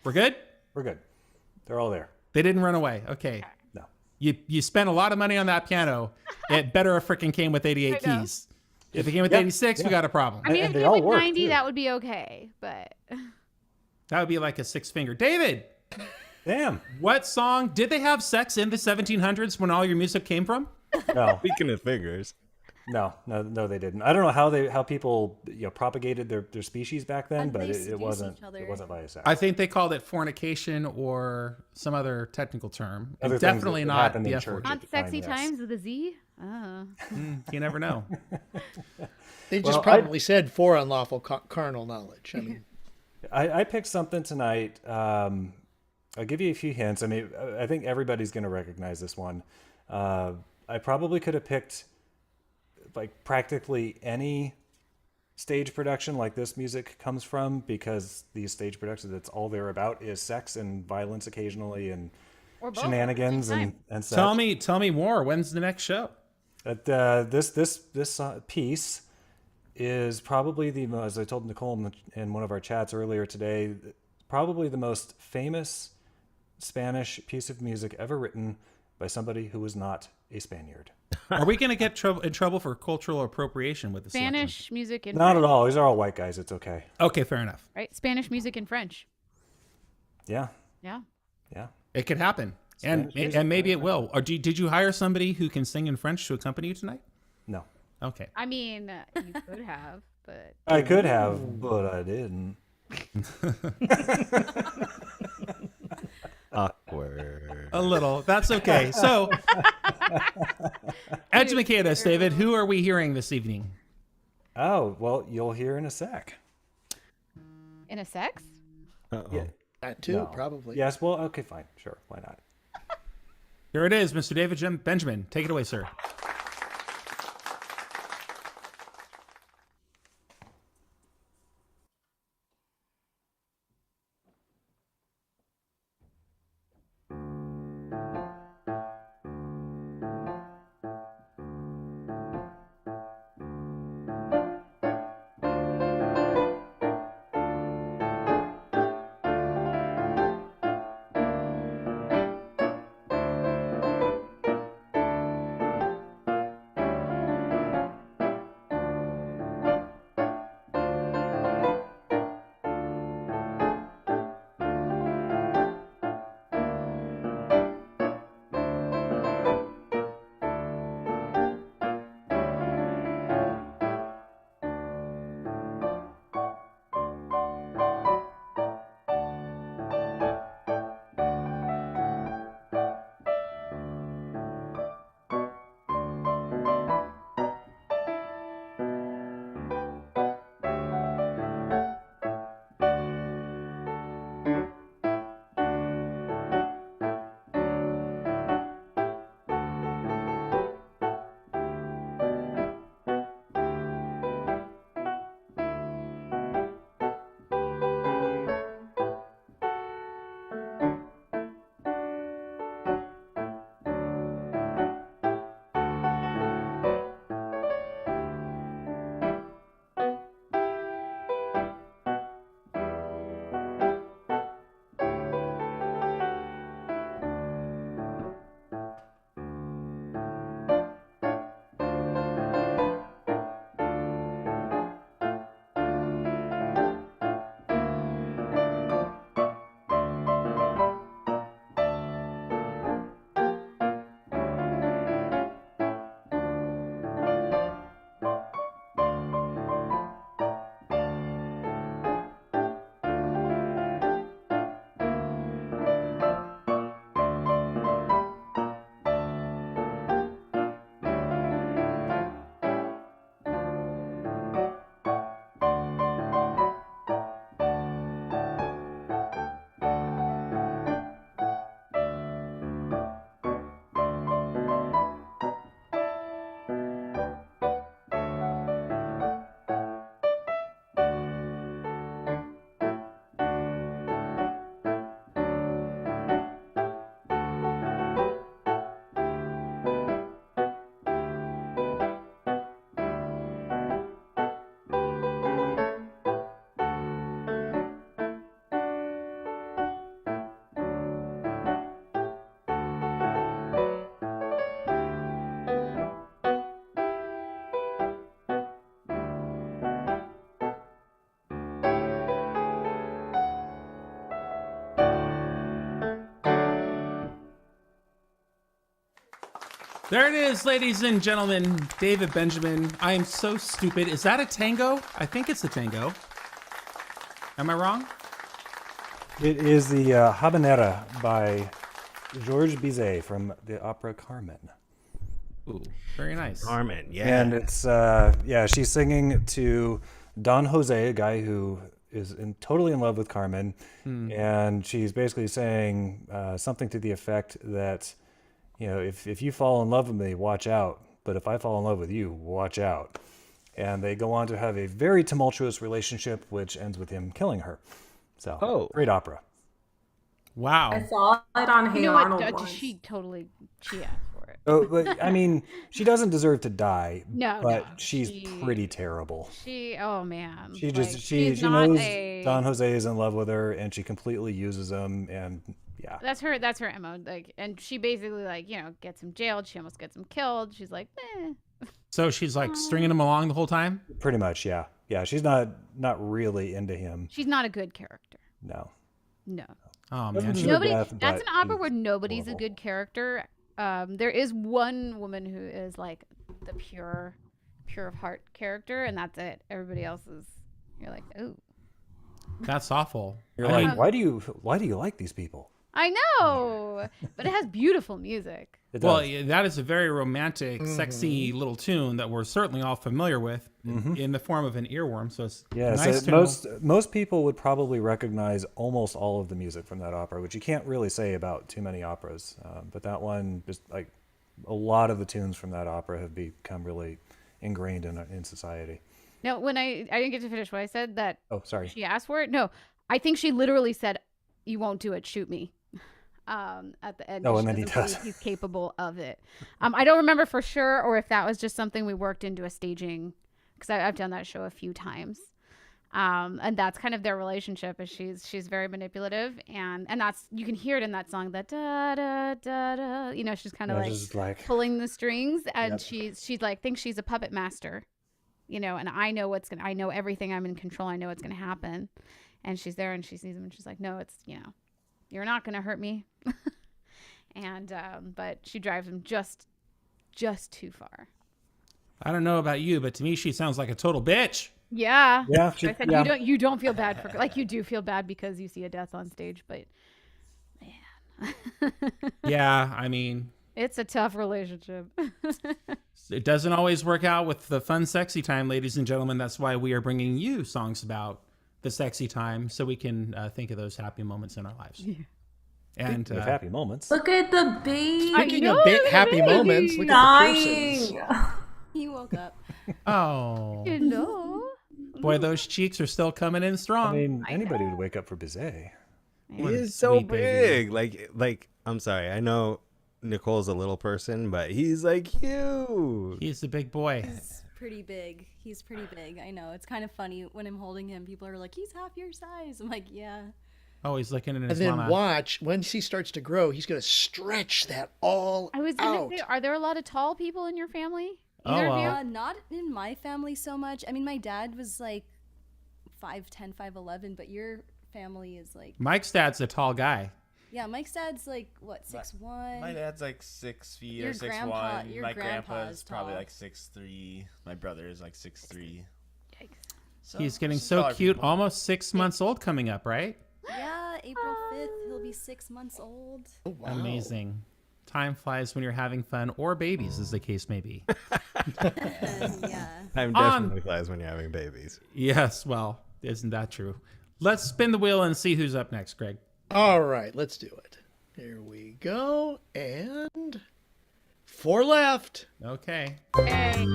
We're good? We're good. They're all there. They didn't run away. Okay. No. You spent a lot of money on that piano. It better have freaking came with 88 I know. keys. If it came with Yeah, 86, we yeah. got a problem. I mean, And if they it all was work, 90, too. that would be okay. But That would be like a 6-finger. David, Damn. what song did they have sex in the 1700s when all your music came from? No. speaking of fingers, No, they didn't. I don't know how people propagated their species back then, And but they it seduce wasn't each other. it wasn't by sex. I think they called it fornication or some other technical term. Other And things definitely that not happened the in F word. church. on at the time, sexy yes. times with a Z. Oh. You never know. They just Well, probably said for unlawful carnal knowledge. I mean, I picked something tonight. I'll give you a few hints. I mean, I think everybody's going to recognize this one. I probably could have picked like practically any stage production like this music comes from, because these stage productions, that's all they're about is sex and violence occasionally and Or both. shenanigans Same and such. Tell me more. When's the next show? This piece is probably the most, as I told Nicole in one of our chats earlier today, probably the most famous Spanish piece of music ever written by somebody who was not a Spaniard. Are we going to get in trouble for cultural appropriation with the Spanish music in Not French. at all. These are all white guys. It's okay. Okay, fair enough. Right? Spanish music in French. Yeah. Yeah. Yeah. It could happen. And maybe it will. Or did you hire somebody who can sing in French to accompany you tonight? No. Okay. I mean, you could have, but I could have, but I didn't. Awkward. A little. That's okay. So, educate us, David. Who are we hearing this evening? Oh, well, you'll hear in a sec. in a sex? Yeah. That too, probably. Yes, well, okay, fine. Sure, why not? Here it is, Mr. David Benjamin. Take it away, sir. There it is, ladies and gentlemen. David Benjamin. I am so stupid. Is that a tango? I think it's a tango. Am I wrong? It is the Habanera by Georges Bizet from the opera Carmen. Ooh, very nice. Carmen, yeah. And it's, she's singing to Don Jose, a guy who is totally in love with Carmen. And she's basically saying something to the effect that, you know, if you fall in love with me, watch out. But if I fall in love with you, watch out. And they go on to have a very tumultuous relationship, which ends with him killing her. So, great opera. Wow. I saw it on Hey You know Arnold what? once. She asked for it. Oh, but I mean, she doesn't deserve to die. No, but no, she's pretty terrible. Oh man. She Like, just she she's not knows a. Don Jose is in love with her, and she completely uses him. And yeah, That's her MO. Like, and she basically like gets him jailed. She almost gets him killed. She's like, eh. So she's like stringing him along the whole time? pretty much. Yeah, yeah. She's not really into him. She's not a good character. No. No. Oh, Doesn't man. deserve Nobody. death, That's but an opera she's where nobody's horrible. a good character. There is one woman who is like the pure of heart character, and that's it. Everybody else is. You're like, ooh. That's awful. You're I like, mean, why do you like these people? I know, but it has beautiful music. It well, does. yeah, that is a very romantic, sexy little tune that we're certainly all familiar with in the form of an earworm. So it's Yeah, nice so to know. most people would probably recognize almost all of the music from that opera, which you can't really say about too many operas. But that one, just like a lot of the tunes from that opera, have become really ingrained in society. No, when I didn't get to finish what I said that Oh, sorry. she asked for it. No, I think she literally said, "You won't do it. Shoot me." At the end. Oh, and she then he doesn't does. believe he's capable of it. I don't remember for sure, or if that was just something we worked into a staging, because I've done that show a few times. And that's kind of their relationship. Is she's very manipulative, and that's, you can hear it in that song, that da da da da. She's kind of Yeah, like just like pulling the strings, and Yep. she's like thinks she's a puppet master, and I know I know everything. I'm in control. I know what's gonna happen, and she's there and she sees him and she's like, no, it's you're not gonna hurt me, and but she drives him just too far. I don't know about you, but to me, she sounds like a total bitch. Yeah. Yeah, I said yeah. you don't feel bad for, like, you do feel bad because you see a death on stage, but man, Yeah, I mean, it's a tough relationship. it doesn't always work out with the fun, sexy time, ladies and gentlemen. That's why we are bringing you songs about the sexy time, so we can think of those happy moments in our lives. Yeah. And Speaking of happy moments. Look at the baby Speaking of happy moments, look at the persons. dying. He woke up. oh, No. boy, those cheeks are still coming in strong. I mean, anybody would wake up for Bizet. He What a is so sweet baby. big. Like I'm sorry. I know Nicole's a little person, but he's like huge. He's the big boy. He's pretty big. He's pretty big. I know. It's kind of funny when I'm holding him. People are like, he's half your size. I'm like, yeah. Oh, he's looking at And his then mama. watch, when he starts to grow, he's going to stretch that all I was gonna out. say, are there a lot of tall people in your family? Oh, Either of you? well. Not in my family so much. I mean, my dad was like 5'10", 5'11", but your family is like, Mike's dad's a tall guy. yeah, Mike's dad's like, what, 6'1"? My dad's like 6 feet Your or 6'1". your My grandpa's is probably tall. like 6'3". My brother is like 6'3". So, He's getting some so taller cute, people. almost 6 months old coming up, right? Yeah, April 5th, he'll be 6 months old. Oh, wow. Amazing. Time flies when you're having fun, or babies, as the case may be. Yeah. Time definitely flies when you're having babies. Yes, well, isn't that true? Let's spin the wheel and see who's up next, Greg. All right, let's do it. Here we go. And 4 left. Okay. Hey.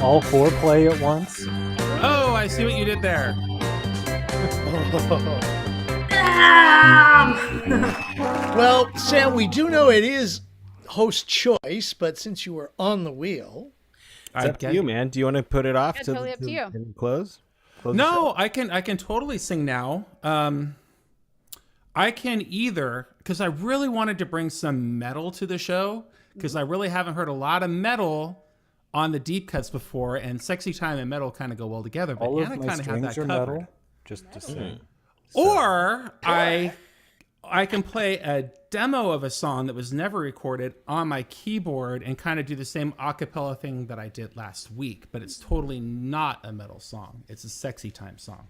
All 4 play at once. Oh, I see what you did there. Well, Sam, we do know it is host choice, but since you were on the wheel, It's up to you, man. Do you want to put it off Yeah, to totally up to you. and close? Close the No, I can totally sing now. I can either, because I really wanted to bring some metal to the show, because I really haven't heard a lot of metal on the deep cuts before, and sexy time and metal kind of go well together. But All Anna of my kind of had that strings are covered. metal. Just to say. Or I can play a demo of a song that was never recorded on my keyboard and kind of do the same a cappella thing that I did last week, but it's totally not a metal song. It's a sexy time song.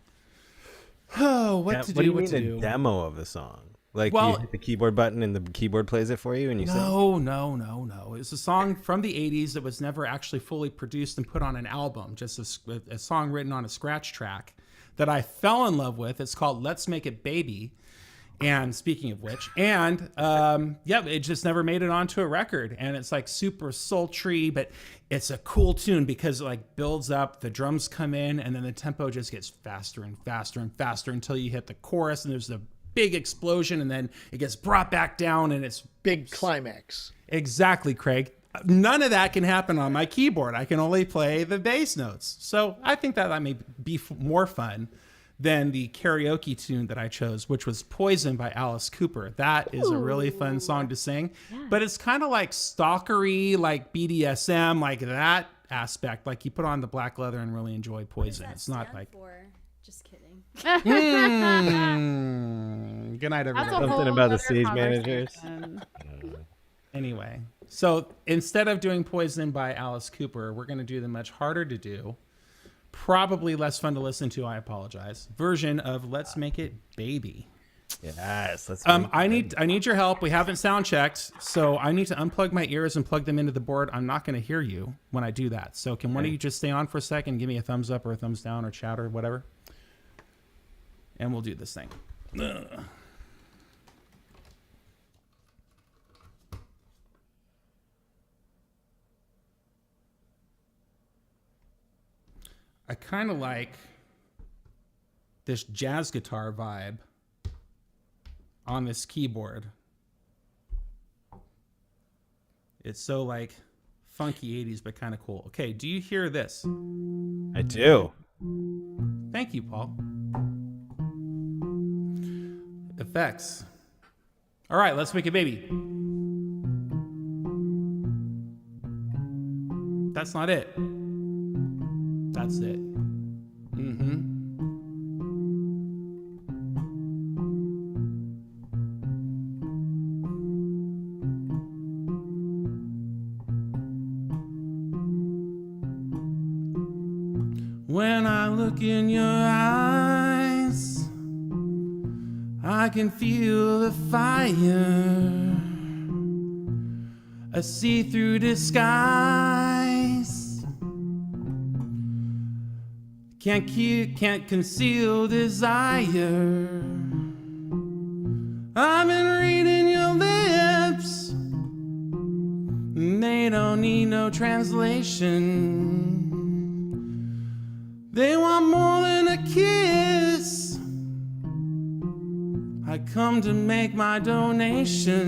Oh, what to What do do? you What mean to a do? demo of a song? Like Well- you hit the keyboard button and the keyboard plays it for you and you sing? No. It's a song from the 80s that was never actually fully produced and put on an album, just a song written on a scratch track that I fell in love with. It's called Let's Make It Baby. And speaking of which, it just never made it onto a record. And it's like super sultry, but it's a cool tune because it like builds up, the drums come in, and then the tempo just gets faster and faster and faster until you hit the chorus, and there's a big explosion, and then it gets brought back down, and it's Big climax. exactly, Craig. None of that can happen on my keyboard. I can only play the bass notes. So I think that may be more fun than the karaoke tune that I chose, which was Poison by Alice Cooper. That is a really fun song to sing, but it's kind of like stalkery, like BDSM, like that aspect. Like you put on the black leather and really enjoy Poison. It's not like... Just kidding. Good night, everybody. Something about the stage managers. Anyway, so instead of doing Poison by Alice Cooper, we're going to do the much harder to do, probably less fun to listen to, I apologize, version of Let's Make It Baby. Yes. I need your help. We haven't sound checked, so I need to unplug my ears and plug them into the board. I'm not going to hear you when I do that. So can one of you just stay on for a second, give me a thumbs up or a thumbs down or chat or whatever? And we'll do this thing. Ugh. I kind of like this jazz guitar vibe on this keyboard. It's so like funky 80s, but kind of cool. Okay, do you hear this? I do. Thank you, Paul. Effects. All right, let's make it baby. That's not it. That's it. When I look in your eyes, I can feel the fire, a see-through disguise. Can't conceal desire. I've been reading your lips, they don't need no translation. They want more than a kiss. I come to make my donation.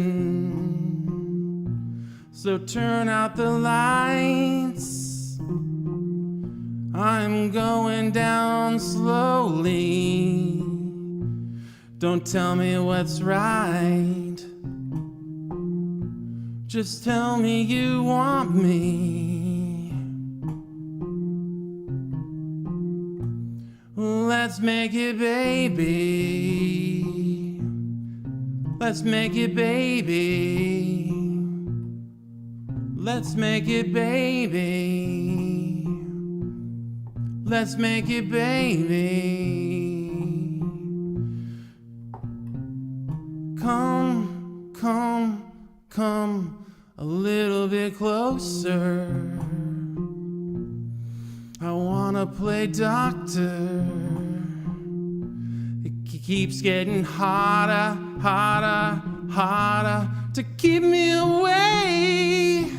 So turn out the lights. I'm going down slowly. Don't tell me what's right. Just tell me you want me. Let's make it baby. Let's make it baby. Let's make it baby. Let's make it baby. Come, come, come a little bit closer. I wanna play doctor. It keeps getting hotter, hotter, hotter to keep me away.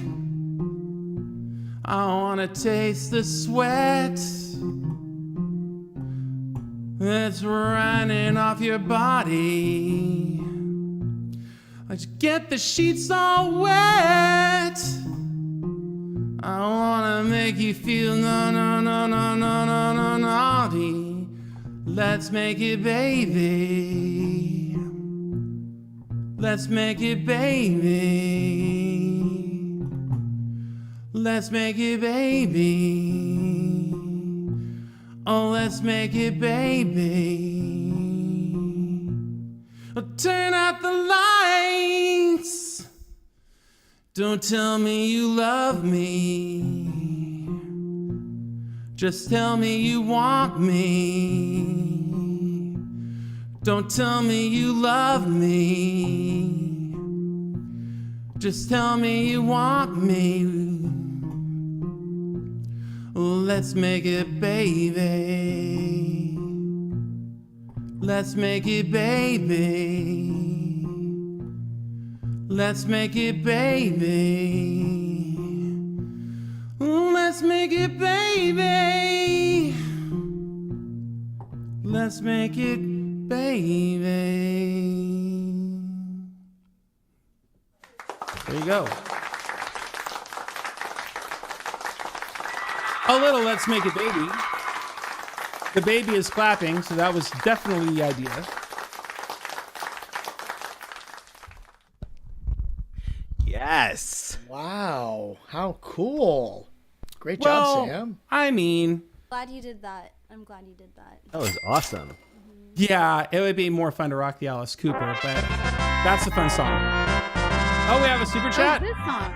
I wanna taste the sweat that's running off your body. Let's get the sheets all wet. I wanna make you feel naughty. Let's make it baby. Let's make it baby. Let's make it baby. Oh, let's make it baby. Oh, turn out the lights. Don't tell me you love me. Just tell me you want me. Don't tell me you love me. Just tell me you want me. Let's make it baby. Let's make it baby. Let's make it baby. Let's make it baby. Let's make it baby. There you go. A little Let's Make It Baby. The baby is clapping, so that was definitely the idea. Yes. Wow. How cool. Great Well, job, Sam. I mean, Glad you did that. I'm glad you did that. That was awesome. yeah, it would be more fun to rock the Alice Cooper, but that's a fun song. Oh, we have a super chat. This song.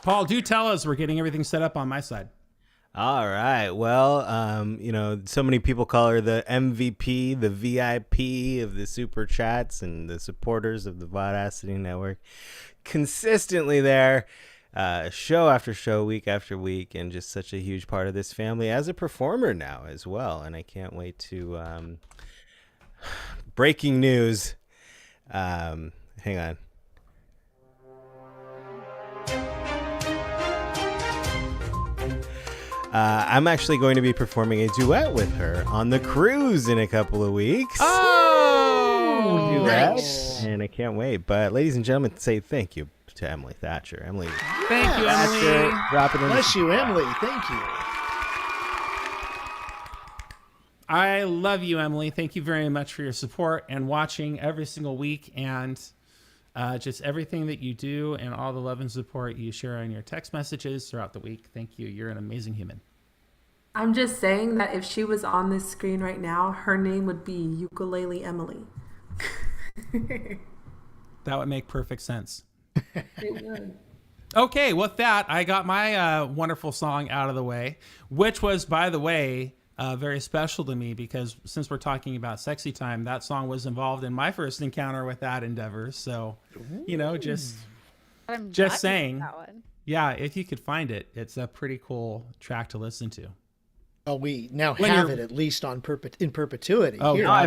Paul, do tell us. We're getting everything set up on my side. All right. Well, so many people call her the MVP, the VIP of the super chats and the supporters of the Vaudacity Network. Consistently there, show after show, week after week, and just such a huge part of this family as a performer now as well. And I can't wait to breaking news. Hang on. I'm actually going to be performing a duet with her on the cruise in a couple of weeks. Oh, Nice. And I can't wait. But ladies and gentlemen, say thank you to Emily Thatcher. Emily. Thank you, Emily. Drop it in. Bless you, Emily. Thank you. I love you, Emily. Thank you very much for your support and watching every single week, and just everything that you do and all the love and support you share on your text messages throughout the week. Thank you. You're an amazing human. I'm just saying that if she was on this screen right now, her name would be Ukulele Emily. That would make perfect sense. It would. Okay, with that, I got my wonderful song out of the way, which was, by the way, very special to me because since we're talking about sexy time, that song was involved in my first encounter with that endeavor. So, just saying. That one. Yeah, if you could find it, it's a pretty cool track to listen to. Well, we now When have you're- it at least in perpetuity. Oh, here. God.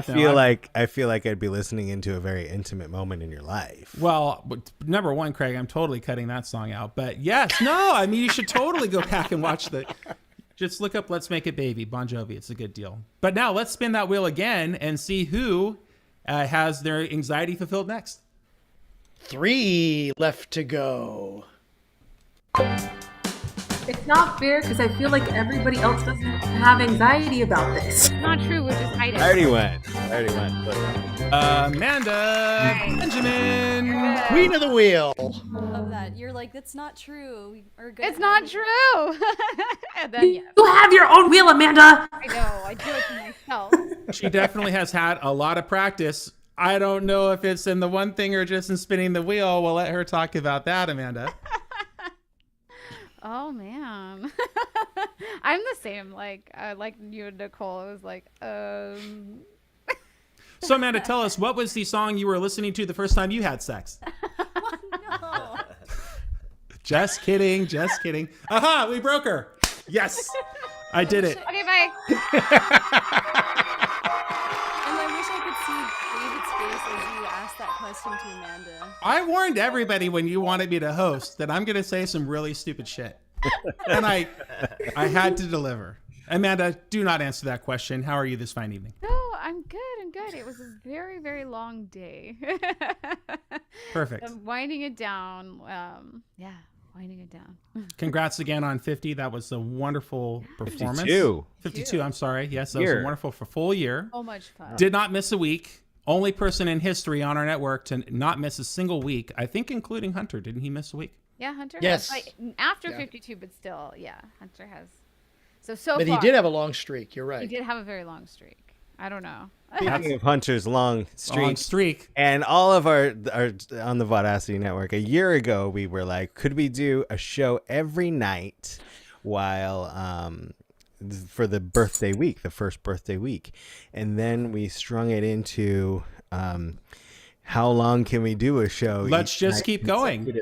I feel like I'd be listening into a very intimate moment in your life. Well, number one, Craig, I'm totally cutting that song out. But yes, no, I mean, you should totally go back and watch just look up Let's Make It Baby, Bon Jovi. It's a good deal. But now let's spin that wheel again and see who has their anxiety fulfilled next. 3 left to go. It's not fair because I feel like everybody else doesn't have anxiety about this. It's not true. We're just hiding. I already went. But, Amanda Benjamin. Queen of the wheel. Of that, you're like, that's not true. We are good. It's not true. And then, yeah, You have your own wheel, Amanda. I know. I do it to myself. She definitely has had a lot of practice. I don't know if it's in the one thing or just in spinning the wheel. We'll let her talk about that, Amanda. Oh man, I'm the same. Like you and Nicole. I was like, So, Amanda, tell us, what was the song you were listening to the first time you had sex? No. Just kidding. Just kidding. Aha, we broke her. Yes, I did it. Okay, bye. And I wish I could see David's face as you asked that question to Amanda. I warned everybody when you wanted me to host that I'm going to say some really stupid shit. And I had to deliver. Amanda, do not answer that question. How are you this fine evening? No, I'm good. I'm good. It was a very, very long day. Perfect. I'm winding it down. Winding it down. Congrats again on 50. That was a wonderful performance. 52, I'm sorry. Yes, that was a wonderful for full year. So much fun. Did not miss a week. Only person in history on our network to not miss a single week. I think including Hunter. Didn't he miss a week? Yeah, Hunter. Yes. Has, after 52, but still, yeah, Hunter has. So But far, he did have a long streak. You're right. He did have a very long streak. I don't know. Speaking of Hunter's long streak, and all of our on the Vaudacity Network, a year ago we were like, could we do a show every night while for the birthday week, the first birthday week, and then we strung it into how long can we do a show? Let's just keep going.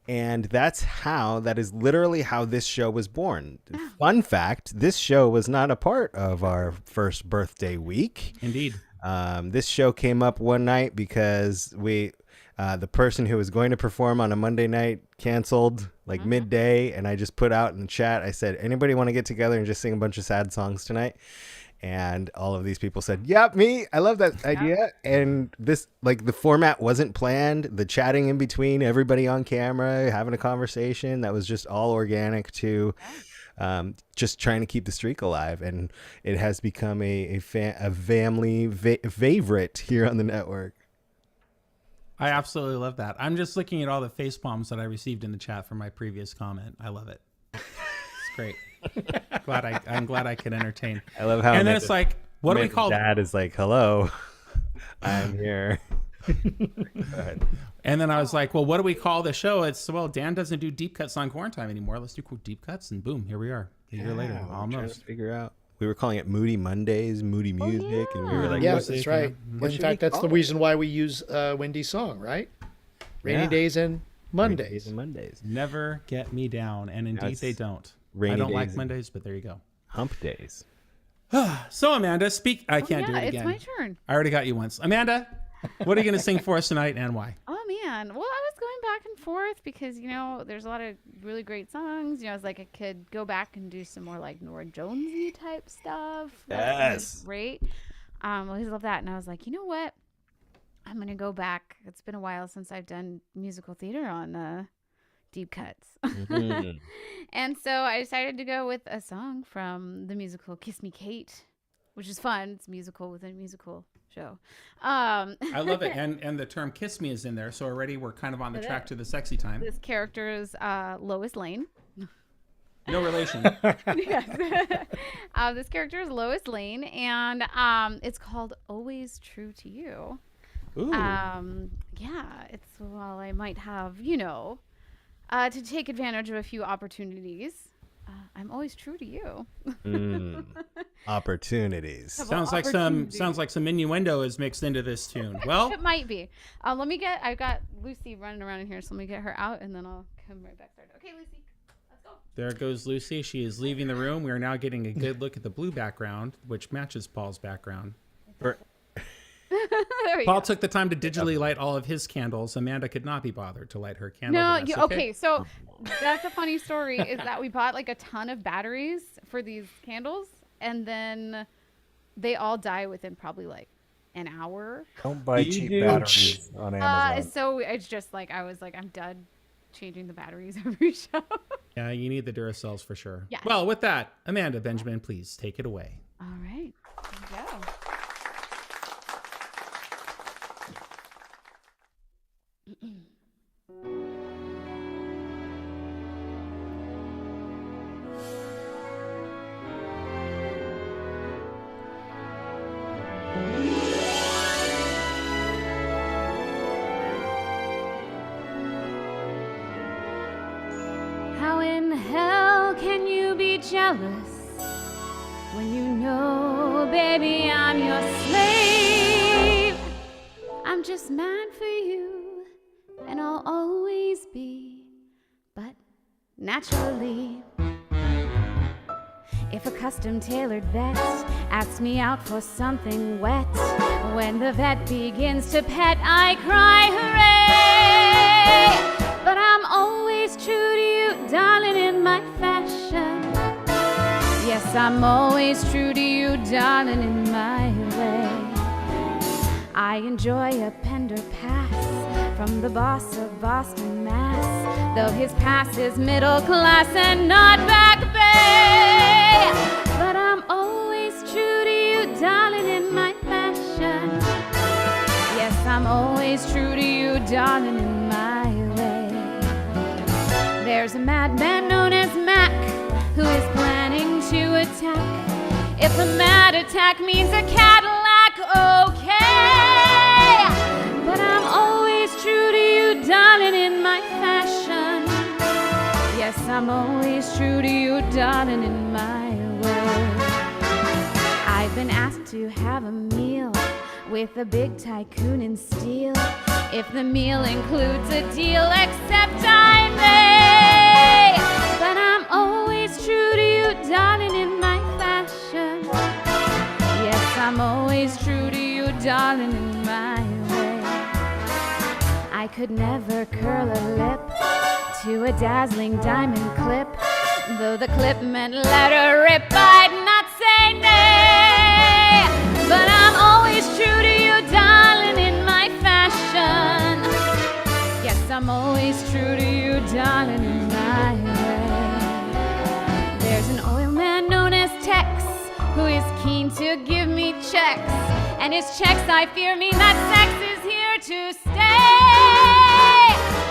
And that is literally how this show was born. Fun fact, this show was not a part of our first birthday week. Indeed. This show came up one night because the person who was going to perform on a Monday night canceled like midday. And I just put out in the chat, I said, anybody want to get together and just sing a bunch of sad songs tonight? And all of these people said, yep, me. I love that idea. And this, like, the format wasn't planned. The chatting in between, everybody on camera, having a conversation, that was just all organic to just trying to keep the streak alive. And it has become a family favorite here on the network. I absolutely love that. I'm just looking at all the face palms that I received in the chat from my previous comment. I love it. It's great. I'm glad I could entertain. I love how. And then it's like, what do we call Dad is like, hello, I'm here. Go ahead. And then I was like, well, what do we call the show? It's, well, Dan doesn't do deep cuts on quarantine anymore. Let's do deep cuts, and boom, here we are. A year later, almost. Figure out. We were calling it Moody Mondays, Moody Music, and we were like, yes, that's right. In fact, that's the reason why we use Wendy's song, right? Rainy days and Mondays. Never get me down, and indeed they don't. I don't like Mondays, but there you go. Hump days. So Amanda, I can't do it again. It's my turn. I already got you once. Amanda, what are you going to sing for us tonight, and why? Oh man, well, I was going back and forth because there's a lot of really great songs. I was like, I could go back and do some more like Nora Jonesy type stuff. Yes, great. I always love that, and I was like, you know what? I'm gonna go back. It's been a while since I've done musical theater on deep cuts. Mm-hmm. And so I decided to go with a song from the musical Kiss Me Kate, which is fun. It's a musical within a musical show. I love it. And the term kiss me is in there. So already we're kind of on the track to the sexy time. This character is Lois Lane. No relation. Yes. This character is Lois Lane, and it's called Always True to You. Ooh. Yeah, it's, well, I might have, to take advantage of a few opportunities. I'm always true to you. Opportunities. Sounds like some innuendo is mixed into this tune. Well, it might be. I've got Lucy running around in here, so let me get her out, and then I'll come right back there. Okay, Lucy, let's go. There goes Lucy. She is leaving the room. We are now getting a good look at the blue background, which matches Paul's background. Paul took the time to digitally light all of his candles. Amanda could not be bothered to light her candle. Okay, so that's a funny story, is that we bought like a ton of batteries for these candles, and then they all die within probably like an hour. Don't buy cheap batteries on Amazon. So it's just like, I was like, I'm done changing the batteries every show. Yeah, you need the Duracells for sure. Yes. Well, with that, Amanda Benjamin, please take it away. All right, here we go. How in hell can you be jealous when you know, baby, I'm your slave? I'm just mad for you, and I'll always be, but naturally. If a custom-tailored vet asks me out for something wet, when the vet begins to pet, I cry hooray! But I'm always true to you, darling, in my fashion. Yes, I'm always true to you, darling, in my way. I enjoy a Pender pass from the boss of Boston, Mass, though his pass is middle class and not back bay. But I'm always true to you, darling, in my fashion. Yes, I'm always true to you, darling, in my way. There's a madman known as Mac who is planning to attack. If a mad attack means a Cadillac, okay. But I'm always true to you, darling, in my fashion. Yes, I'm always true to you, darling, in my way. I've been asked to have a meal with a big tycoon in steel. If the meal includes a deal, except I may. But I'm always true to you, darling, in my fashion. Yes, I'm always true to you, darling, in my way. I could never curl a lip to a dazzling diamond clip. Though the clip meant let her rip, I'd not say nay. I'm always true to you, darling, in my way. There's an oil man known as Tex who is keen to give me checks, and his checks, I fear, mean that sex is here to stay.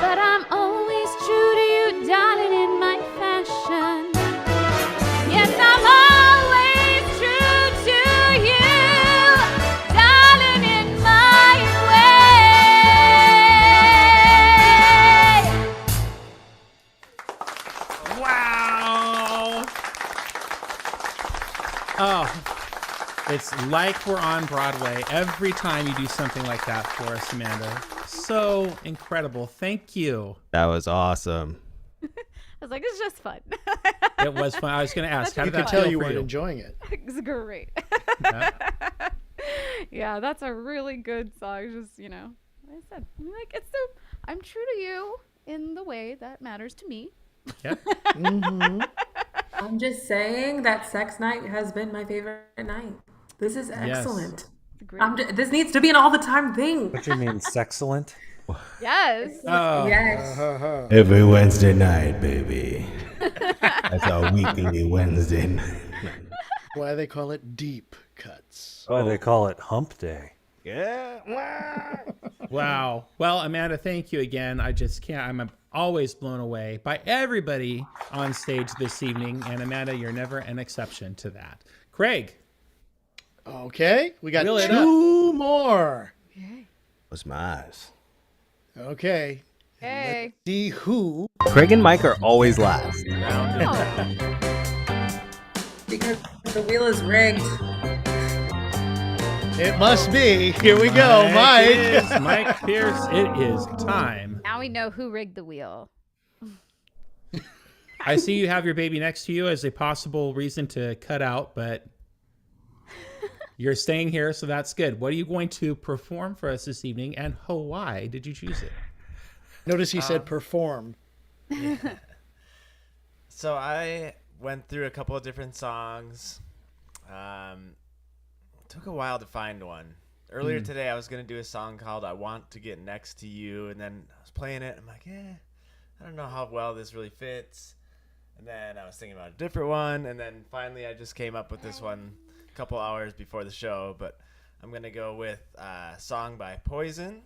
But I'm always true to you, darling, in my fashion. Yes, I'm always true to you, darling, in my way. Wow. Oh, it's like we're on Broadway every time you do something like that for us, Amanda. So incredible. Thank you. That was awesome. I was like, it's just fun. It was fun. I was going to ask, how You did could that tell feel you for weren't you? enjoying it. It's great. Yeah, that's a really good song. Just, like I said, I'm true to you in the way that matters to me. Yep. I'm just saying that sex night has been my favorite night. This is excellent. Great. This needs to be an all the time thing. What do you mean, sexcellent? Yes. Oh, Yes. Every Wednesday night, baby. That's our weekly Wednesday night. Why they call it deep cuts. Oh, they call it hump day. Yeah. wow. Well, Amanda, thank you again. I just can't. I'm always blown away by everybody on stage this evening. And Amanda, you're never an exception to that. Craig. Okay, we got Reel it two more. Close my eyes. Okay. Hey. See who. Craig and Mike are always last. Oh. Because the wheel is rigged. It must be. Here we go, It Mike. is Mike Pierce. It is time. Now we know who rigged the wheel. I see you have your baby next to you as a possible reason to cut out, but you're staying here, so that's good. What are you going to perform for us this evening, and why did you choose it? Notice he said perform. So I went through a couple of different songs. Took a while to find one. Earlier today, I was going to do a song called I Want to Get Next to You, and then I was playing it. I'm like, I don't know how well this really fits. And then I was thinking about a different one, and then finally I just came up with this one a couple hours before the show. But I'm going to go with a song by Poison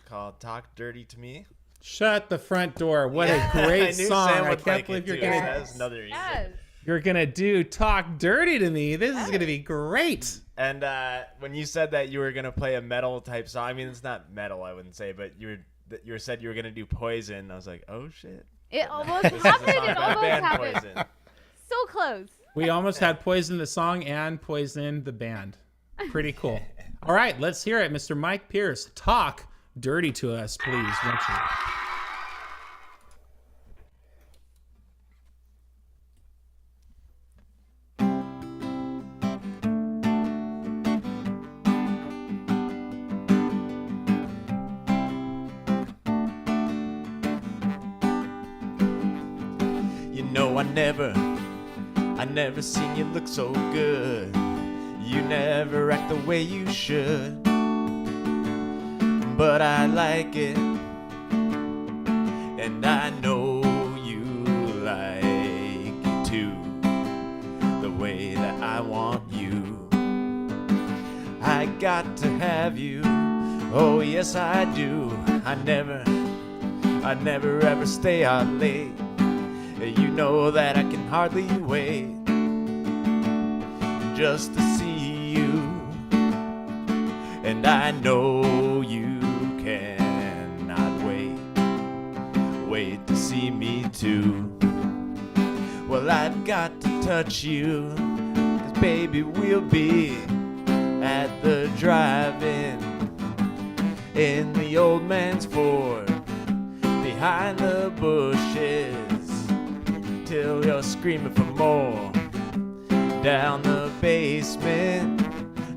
called Talk Dirty to Me. Shut the front door. What a great song. I can't like believe it you're too. going to That's another reason. Yes. You're gonna do Talk Dirty to Me. This is gonna be great. And when you said that you were gonna play a metal type song, I mean it's not metal, I wouldn't say, but you said you were gonna do Poison. I was like, oh shit. It almost This is a happened. song It by the almost band happened. Poison. So close. We almost had Poison the song and Poison the band. Pretty cool. All right, let's hear it, Mr. Mike Pierce. Talk dirty to us, please, won't you? I never seen you look so good. You never act the way you should, but I like it, and I know you like it too, the way that I want you. I got to have you, oh yes I do. I never ever stay out late. You know that I can hardly wait just to see you, and I know you cannot wait to see me too. Well, I've got to touch you, 'cause baby we'll be at the drive-in in the old man's Ford behind the bushes till you're screaming for more. Down the basement,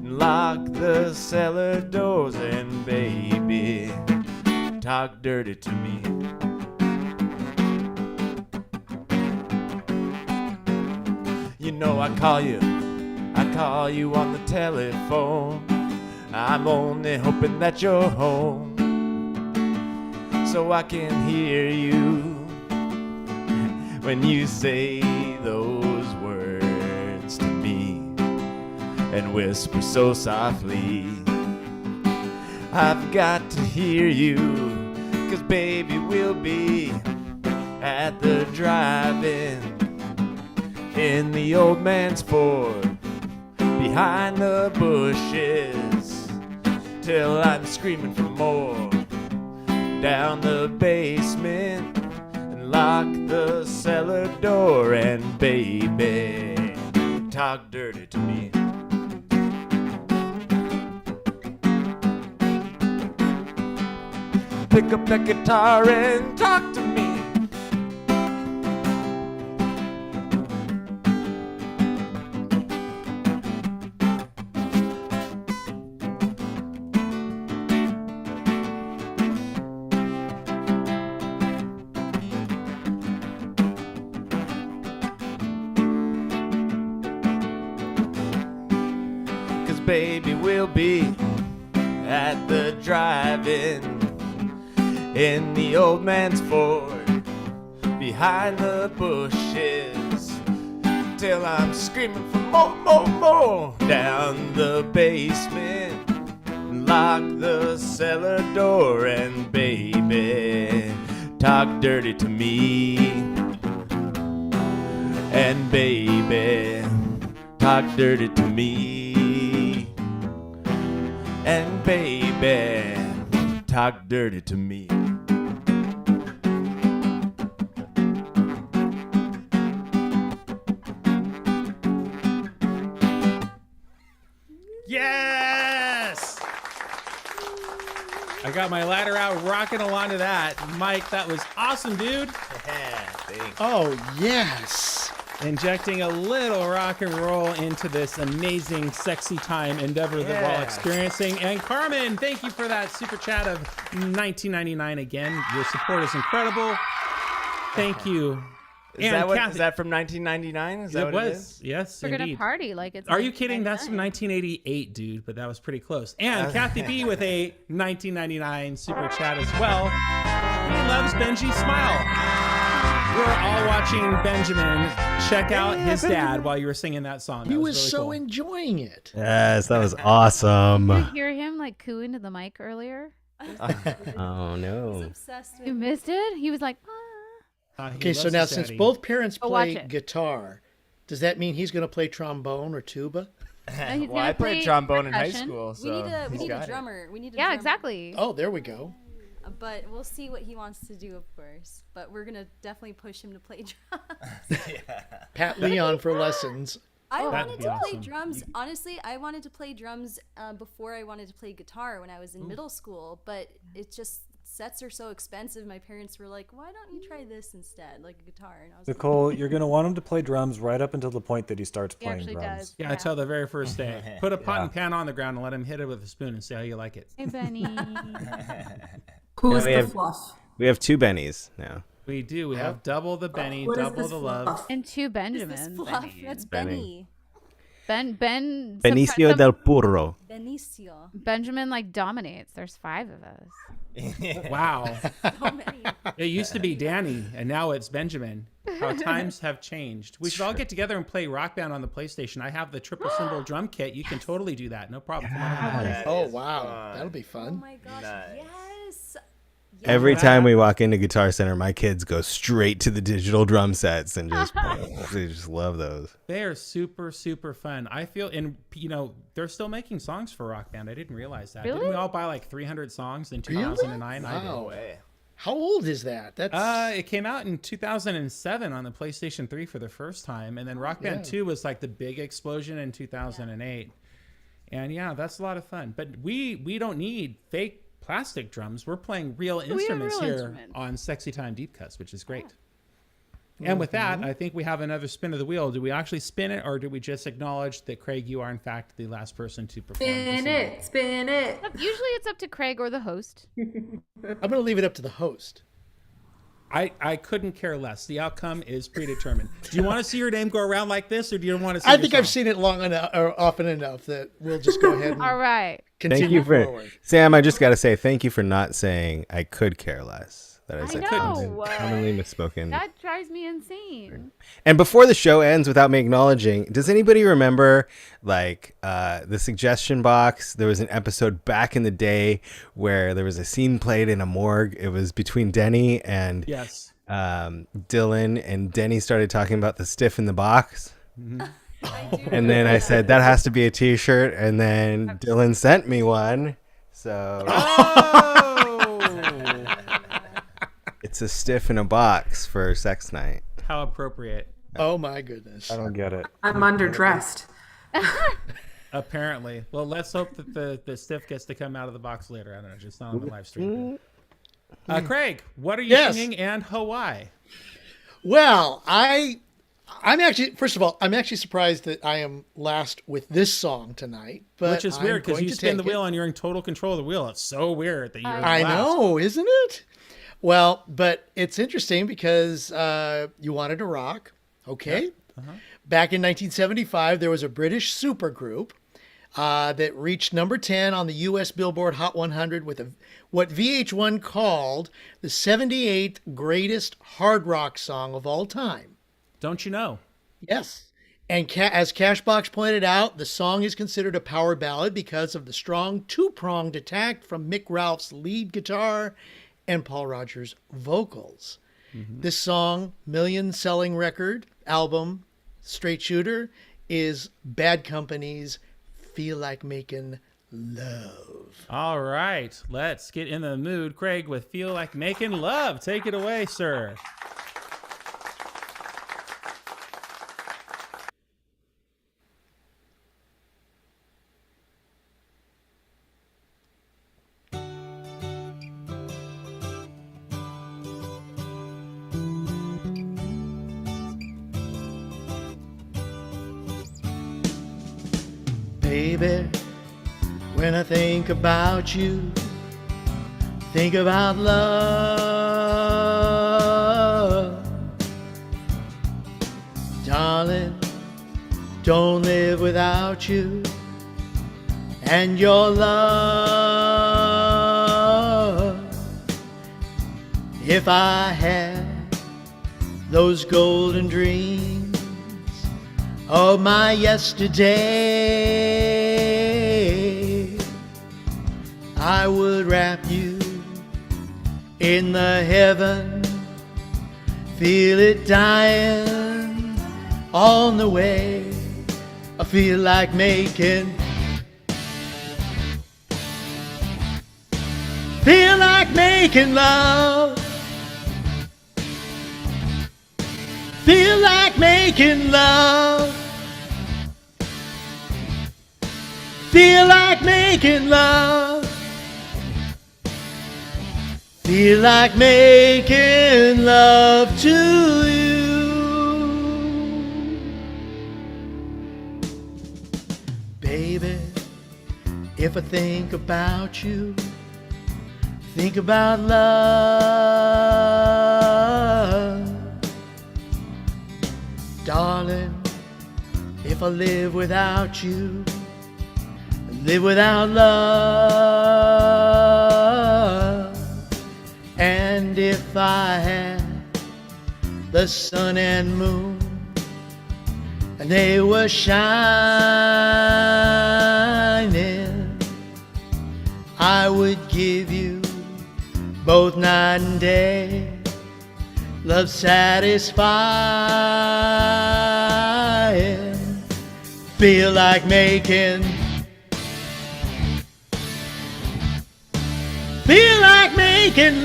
lock the cellar doors, and baby, talk dirty to me. You know I call you on the telephone. I'm only hoping that you're home, so I can hear you when you say those words to me and whisper so softly. I've got to hear you, 'cause baby we'll be at the drive-in in the old man's Ford behind the bushes till I'm screaming for more down the basement and lock the cellar door and baby talk dirty to me. Pick up that guitar and talk to me. Baby, we'll be at the drive-in in the old man's Ford behind the bushes till I'm screaming for more down the basement. Lock the cellar door and baby talk dirty to me. And baby talk dirty to me. And baby, talk dirty to me. Yes! I got my ladder out, rocking along to that. Mike, that was awesome, dude. Yeah, thanks. Oh, yes. Injecting a little rock and roll into this amazing sexy time endeavor that we're all experiencing. And Carmen, thank you for that super chat of $19.99 again. Your support is incredible. Thank you. Is that from 1999? Is that what it is? Yes, We're indeed. gonna party like it's. Are you kidding? That's from 1988, dude, but that was pretty close. And Kathy B with a $19.99 super chat as well. He loves Benji's smile. We're all watching Benjamin check out his dad while you were singing that song. He was really so cool. enjoying it. Yes, that was awesome. Did you hear him like coo into the mic earlier? Oh no. Obsessed with You missed it. He was like, He Okay, so loves now his since daddy. both parents Oh, watch play it. guitar, does that mean he's going to play trombone or tuba? he's Well, I gonna played play trombone in high percussion. school, we so need he's a got it. drummer. We need a Yeah, drummer. exactly. Oh, there we go. But we'll see what he wants to do, of course. But we're gonna definitely push him to play drums. Pat Leon for lessons. I That'd wanted be to awesome. play drums. Honestly, I wanted to play drums before I wanted to play guitar when I was in middle school. But it just sets are so expensive. My parents were like, "Why don't you try this instead, like a guitar?" And I was Nicole, you're going to want him to play drums right up until the point that he starts He playing actually drums. does. Yeah, until the very first day. Put a pot and pan on the ground and let him hit it with a spoon and see how you like it. Hey, Benny. Who's we the have- fluff? We have two Bennies now. We do. We have double the Benny, What is double this the love. fluff? And two this Benjamins. fluff. That's Benny. Ben. Benicio del Purro. Benicio. Benjamin like dominates. There's 5 of us. Wow. So many. It used to be Danny, and now it's Benjamin. How times have changed. We should all get together and play Rock Band on the PlayStation. I have the triple cymbal drum kit. You can totally do that. No problem. Come on over. That Oh, is wow. fun. That'll be Oh fun. my gosh. Nice. Yes. Every time we walk into Guitar Center, my kids go straight to the digital drum sets and just they just love those. They are super, super fun. I feel, and they're still making songs for Rock Band. I didn't realize that. Really? Didn't we all buy like 300 songs in 2009? I did. Wow. Way. How old is that? That's It came out in 2007 on the PlayStation 3 for the first time, and then Rock Band Yeah. 2 was like the big explosion in 2008. And yeah, that's a lot of fun. But we don't need fake plastic drums. We're playing real instruments real here instruments. on Sexy Time Deep Cuts, which is great. And with that, I think we have another spin of the wheel. Do we actually spin it, or do we just acknowledge that, Craig, you are in fact the last person to perform? Spin this it, spin it. Usually it's up to Craig or the host. I'm going to leave it up to the host. I couldn't care less. The outcome is predetermined. Do you want to see your name go around like this, or do you want to see I think I've seen it long enough or often enough that we'll just go ahead and All right. continue Thank you for forward. Sam. I just got to say thank you for not saying I could care less. That is I a know. commonly misspoken. That drives me insane. And before the show ends, without me acknowledging, does anybody remember like the suggestion box? There was an episode back in the day where there was a scene played in a morgue. It was between Denny and Yes. Dylan, and Denny started talking about the stiff in the box. And then I said that has to be a T-shirt, and then Dylan sent me one. So it's a stiff in a box for sex night. How appropriate. Oh my goodness. I don't get it. I'm underdressed. Apparently. Well, let's hope that the stiff gets to come out of the box later. I don't know, just not on the live stream. Craig, what are you Yes. singing and Hawaii? Well, I'm actually, first of all, I'm actually surprised that I am last with this song tonight. But Which is weird because going you to spin the take wheel it. and you're in total control of the wheel. It's so weird that you're I last. know, isn't it? Well, but it's interesting because you wanted to rock. Okay. Back in 1975, there was a British supergroup that reached number 10 on the U.S. Billboard Hot 100 with what VH1 called the 78th greatest hard rock song of all time. Don't you know? Yes. And as Cashbox pointed out, the song is considered a power ballad because of the strong two-pronged attack from Mick Ralph's lead guitar and Paul Rogers' vocals. This song, million-selling record, album, Straight Shooter, is Bad Company's Feel Like Making Love. All right. Let's get in the mood, Craig, with Feel Like Making Love. Take it away, sir. Baby, when I think about you, think about love. Darling, don't live without you and your love. If I had those golden dreams of my yesterday, I would wrap you in the heaven, feel it dying on the way. I feel like making love. Feel like making love. Feel like making love. Feel like making love to you. Baby, if I think about you, think about love. Darling, if I live without you, live without love. And if I had the sun and moon and they were shining, I would give you both night and day, love satisfying. Feel like making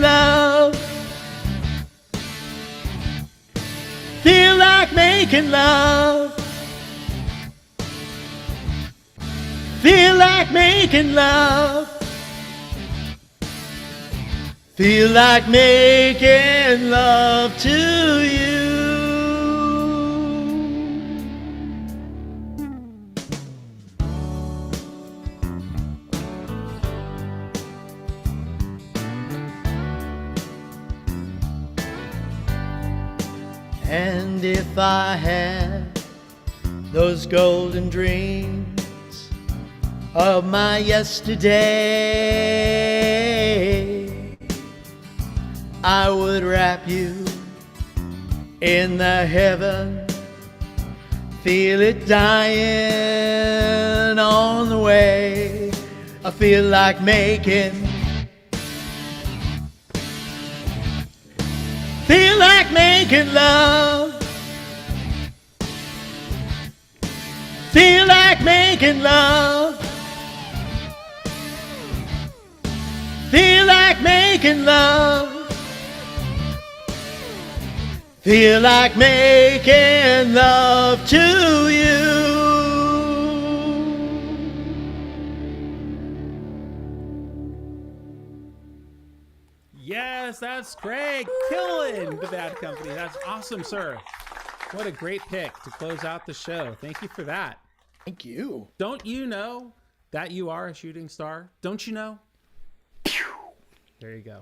love. Feel like making love. Feel like making love. Feel like making love to you. And if I had those golden dreams of my yesterday, I would wrap you in the heaven, feel it dying on the way. I feel like making love. Feel like making love. Feel like making love. Feel like making love to you. Yes, that's Craig killing the Bad Company. That's awesome, sir. What a great pick to close out the show. Thank you for that. Thank you. Don't you know that you are a shooting star? Don't you know? There you go.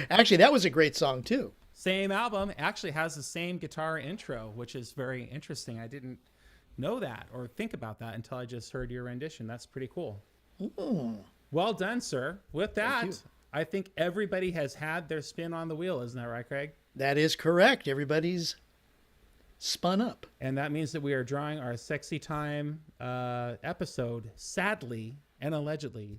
Actually, that was a great song too. Same album actually has the same guitar intro, which is very interesting. I didn't know that or think about that until I just heard your rendition. That's pretty cool. Well done, sir. With that, I think everybody has had their spin on the wheel. Isn't that right, Craig? That is correct. Everybody's spun up. And that means that we are drawing our Sexy Time episode, sadly and allegedly,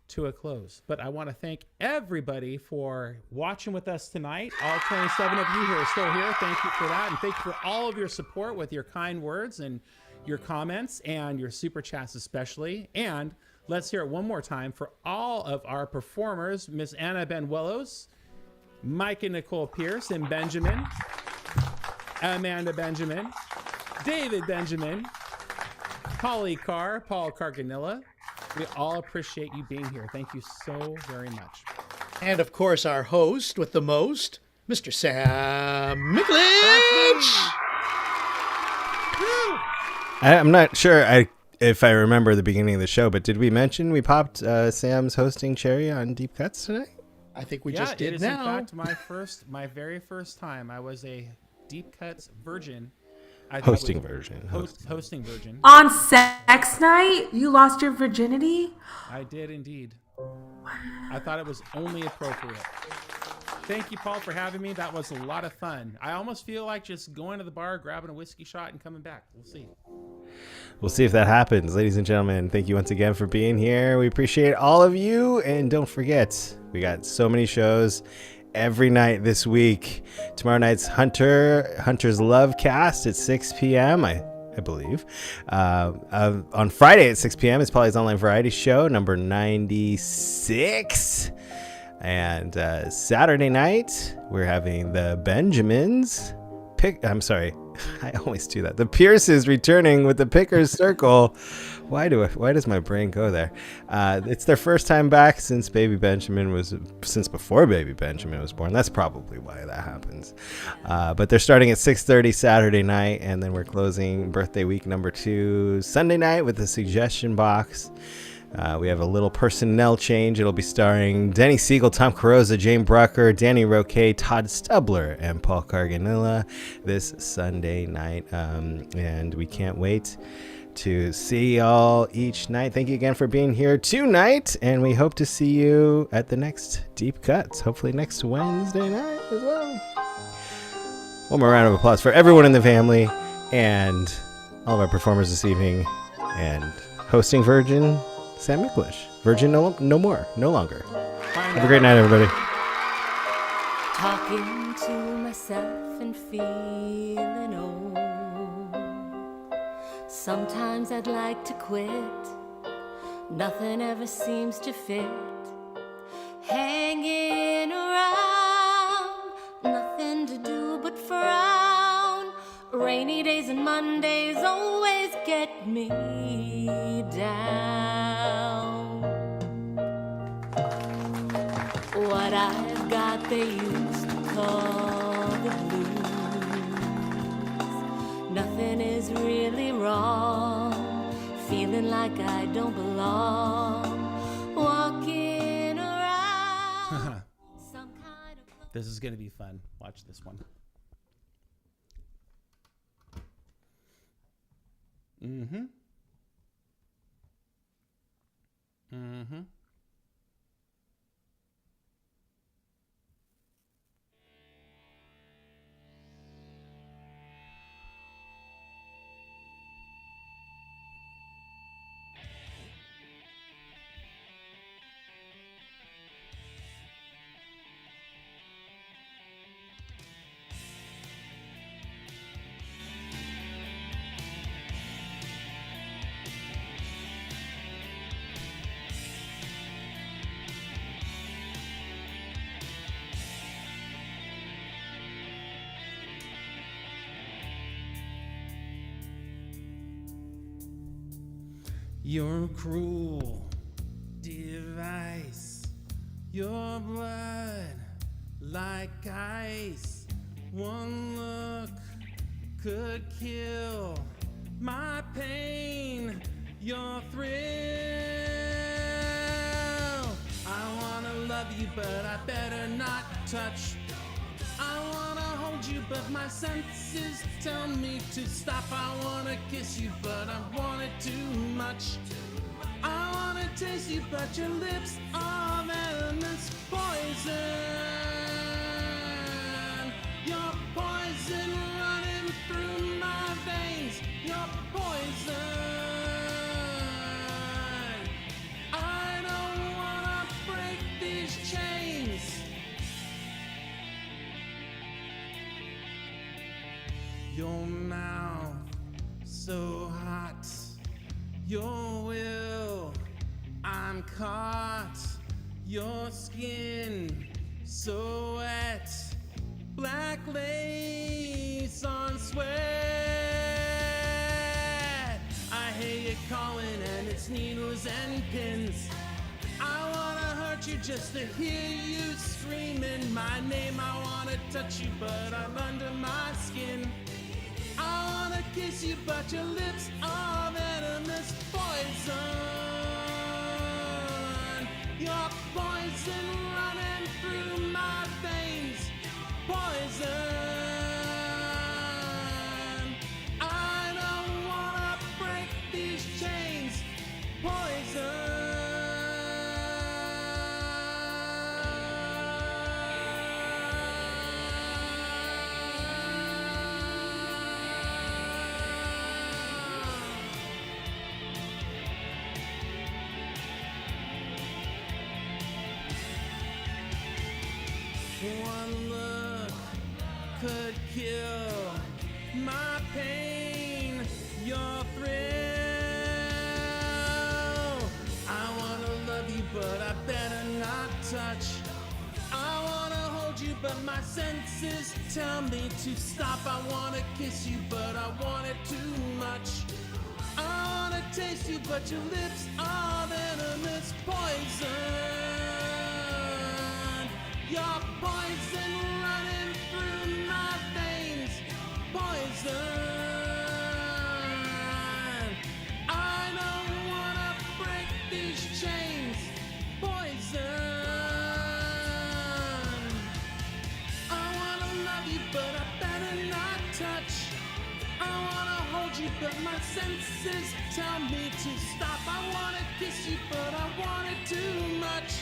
to a close. But I want to thank everybody for watching with us tonight. All 27 of you who are still here, thank you for that. And thank you for all of your support with your kind words and your comments and your super chats especially. And let's hear it one more time for all of our performers, Miss Anna Benuelos, Mike and Nicole Pierce, and Benjamin, Amanda Benjamin, David Benjamin, Polly Carr, Paul Carganilla. We all appreciate you being here. Thank you so very much. And of course, our host with the most, Mr. Sam Micklage. I'm not sure if I remember the beginning of the show, but did we mention we popped Sam's hosting cherry on Deep Cuts tonight? I think we just did it is now. In fact, my very first time. I was a Deep Cuts virgin. Hosting version. Hosting virgin. On sex night, you lost your virginity? I did indeed. I thought it was only appropriate. Thank you, Paul, for having me. That was a lot of fun. I almost feel like just going to the bar, grabbing a whiskey shot, and coming back. We'll see. We'll see if that happens. Ladies and gentlemen, thank you once again for being here. We appreciate all of you. And don't forget, we got so many shows every night this week. Tomorrow night's Hunter's Love Cast at 6 p.m., I believe. On Friday at 6 p.m. is Polly's Online Variety Show, number 96. And Saturday night, we're having the Benjamins. I always do that. The Pierces returning with the Pickers Circle. Why does my brain go there? It's their first time back since before Baby Benjamin was born. That's probably why that happens. But they're starting at 6:30 Saturday night, and then we're closing birthday week number 2 Sunday night with the suggestion box. We have a little personnel change. It'll be starring Denny Siegel, Tom Carosa, Jane Brucker, Danny Roque, Todd Stubler, and Paul Carganilla this Sunday night. And we can't wait to see y'all each night. Thank you again for being here tonight, and we hope to see you at the next Deep Cuts, hopefully next Wednesday night as well. One more round of applause for everyone in the family and all of our performers this evening, and hosting Virgin Sam Micklage. Virgin no longer. Have a great night, everybody. Talking to myself and feeling old. Sometimes I'd like to quit. Nothing ever seems to fit. Hanging around, nothing to do but frown. Rainy days and Mondays always get me down. What I've got they used to call the blues. Nothing is really wrong. Feeling like I don't belong. Walking around. This is going to be fun. Watch this one. Mm-hmm. Mm-hmm. Your cruel device, your blood like ice. One look could kill my pain, your thrill. I wanna love you, but I better not touch. I wanna hold you, but my senses tell me to stop. I wanna kiss you, but I want it too much. I wanna taste you, but your lips are venomous poison. Your poison running through my veins. Your poison. I don't wanna break these chains. Your mouth so hot, your will, I'm caught. Your skin so wet, black lace on sweat. I hear you calling and it's needles and pins. I wanna hurt you just to hear you screaming my name. I wanna touch you, but I'm under my skin. I wanna kiss you, but your lips are venomous poison. Your poison running through my veins. Poison. I don't wanna break these chains. Poison. One look could kill my pain, your thrill. I wanna love you, but I better not touch. I wanna hold you, but my senses tell me to stop. I wanna kiss you, but I want it too much. I wanna taste you, but your lips are venomous poison. Your poison running through my veins. Poison. I don't wanna break these chains. Poison. I wanna love you, but I better not touch. I wanna hold you, but my senses tell me to stop. I wanna kiss you, but I want it too much.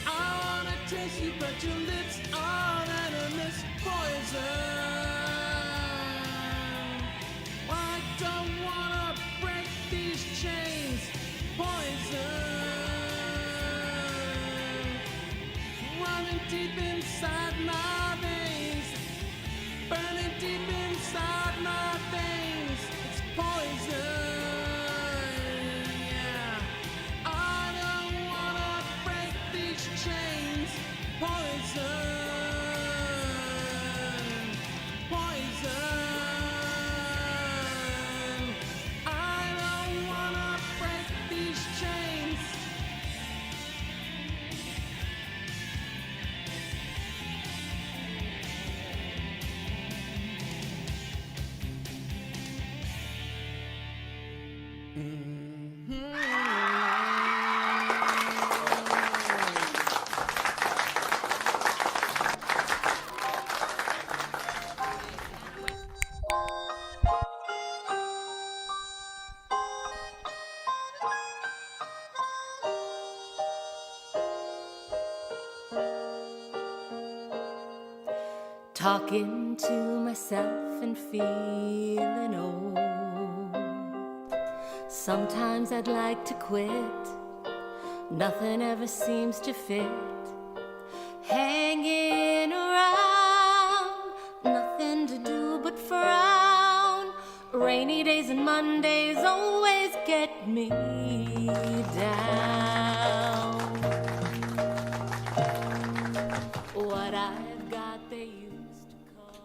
I wanna taste you, but your lips are venomous poison. I don't wanna break these chains. Poison. Running deep inside my veins. Burning deep inside my veins. It's poison. Yeah. I don't wanna break these chains. Poison. Poison. I don't wanna break these chains. talking to myself and feeling old. Sometimes I'd like to quit, nothing ever seems to fit. Hanging around, nothing to do but frown. Rainy days and Mondays always get me down. What I've got they used to call.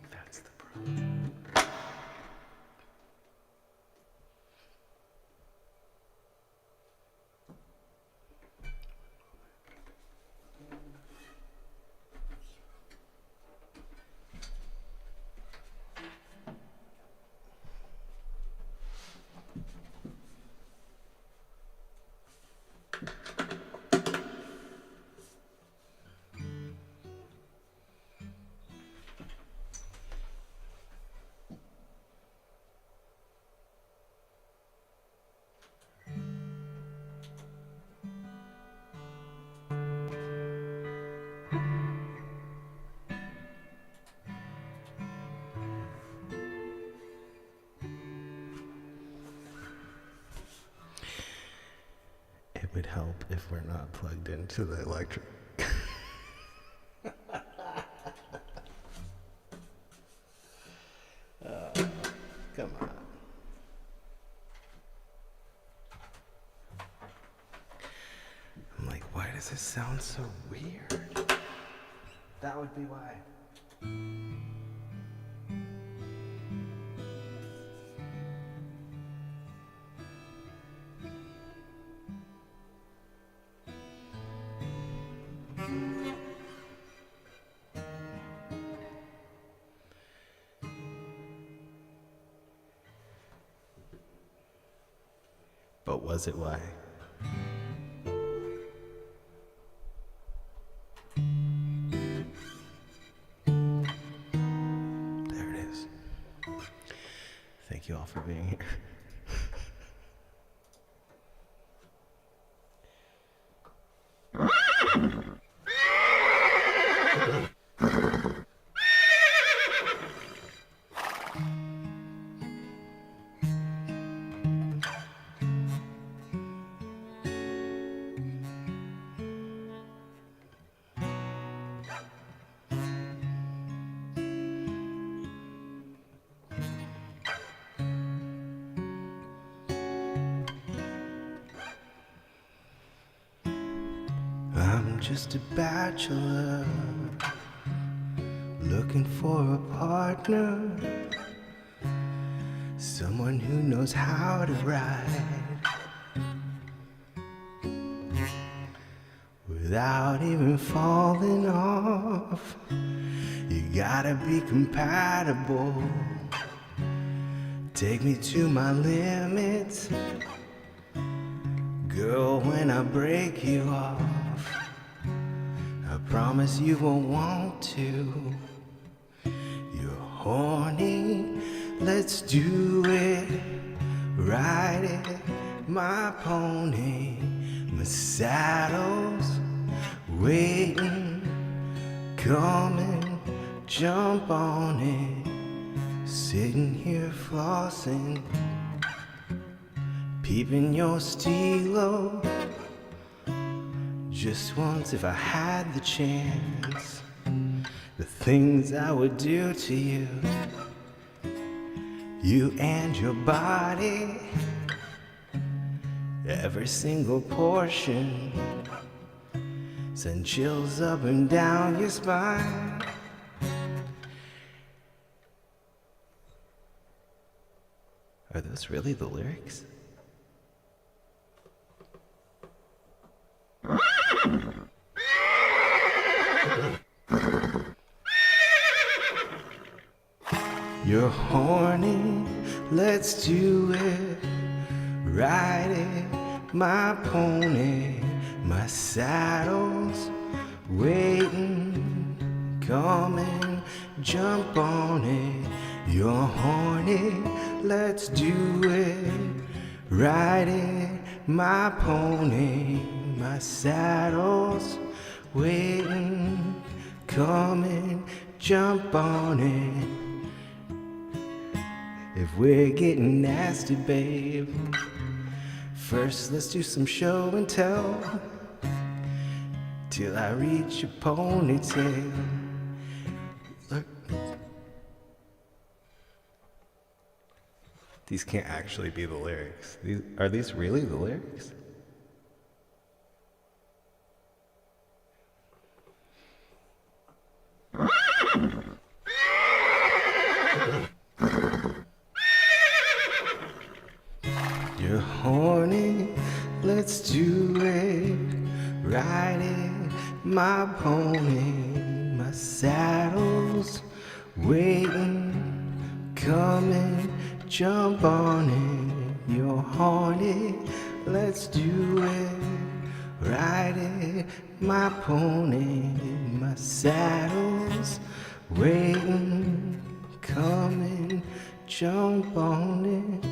That's the brew. It would help if we're not plugged into the electric. Come on. I'm like, why does this sound so weird? That would be why. But was it why? There it is. Thank you all for being here. I'm just a bachelor looking for a partner, someone who knows how to ride without even falling off. You gotta be compatible, take me to my limits, girl, when I break you off. Promise you won't want to. You're horny, let's do it. Ride it, my pony. My saddle's waiting. Come and jump on it. Sitting here flossing, peeping your stilo. Just once if I had the chance, the things I would do to you. You and your body, every single portion, send chills up and down your spine. Are those really the lyrics? You're horny, let's do it. Ride it, my pony. My saddle's waiting. Come and jump on it. You're horny, let's do it. Ride it, my pony. My saddle's waiting. Come and jump on it. If we're getting nasty, babe, first let's do some show and tell, till I reach your ponytail. Look, these can't actually be the lyrics. Are these really the lyrics? You're horny, let's do it. Ride it, my pony. My saddle's waiting. Come and jump on it. You're horny, let's do it. Ride it, my pony. My saddle's waiting. Come and jump on it.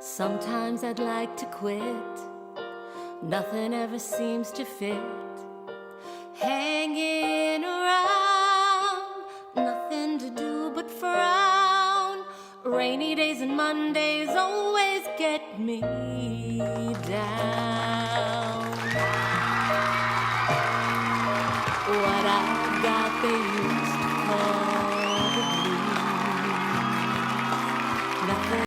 Sometimes I'd like to quit. Nothing ever seems to fit. Hanging around, nothing to do but frown. Rainy days and Mondays always get me down.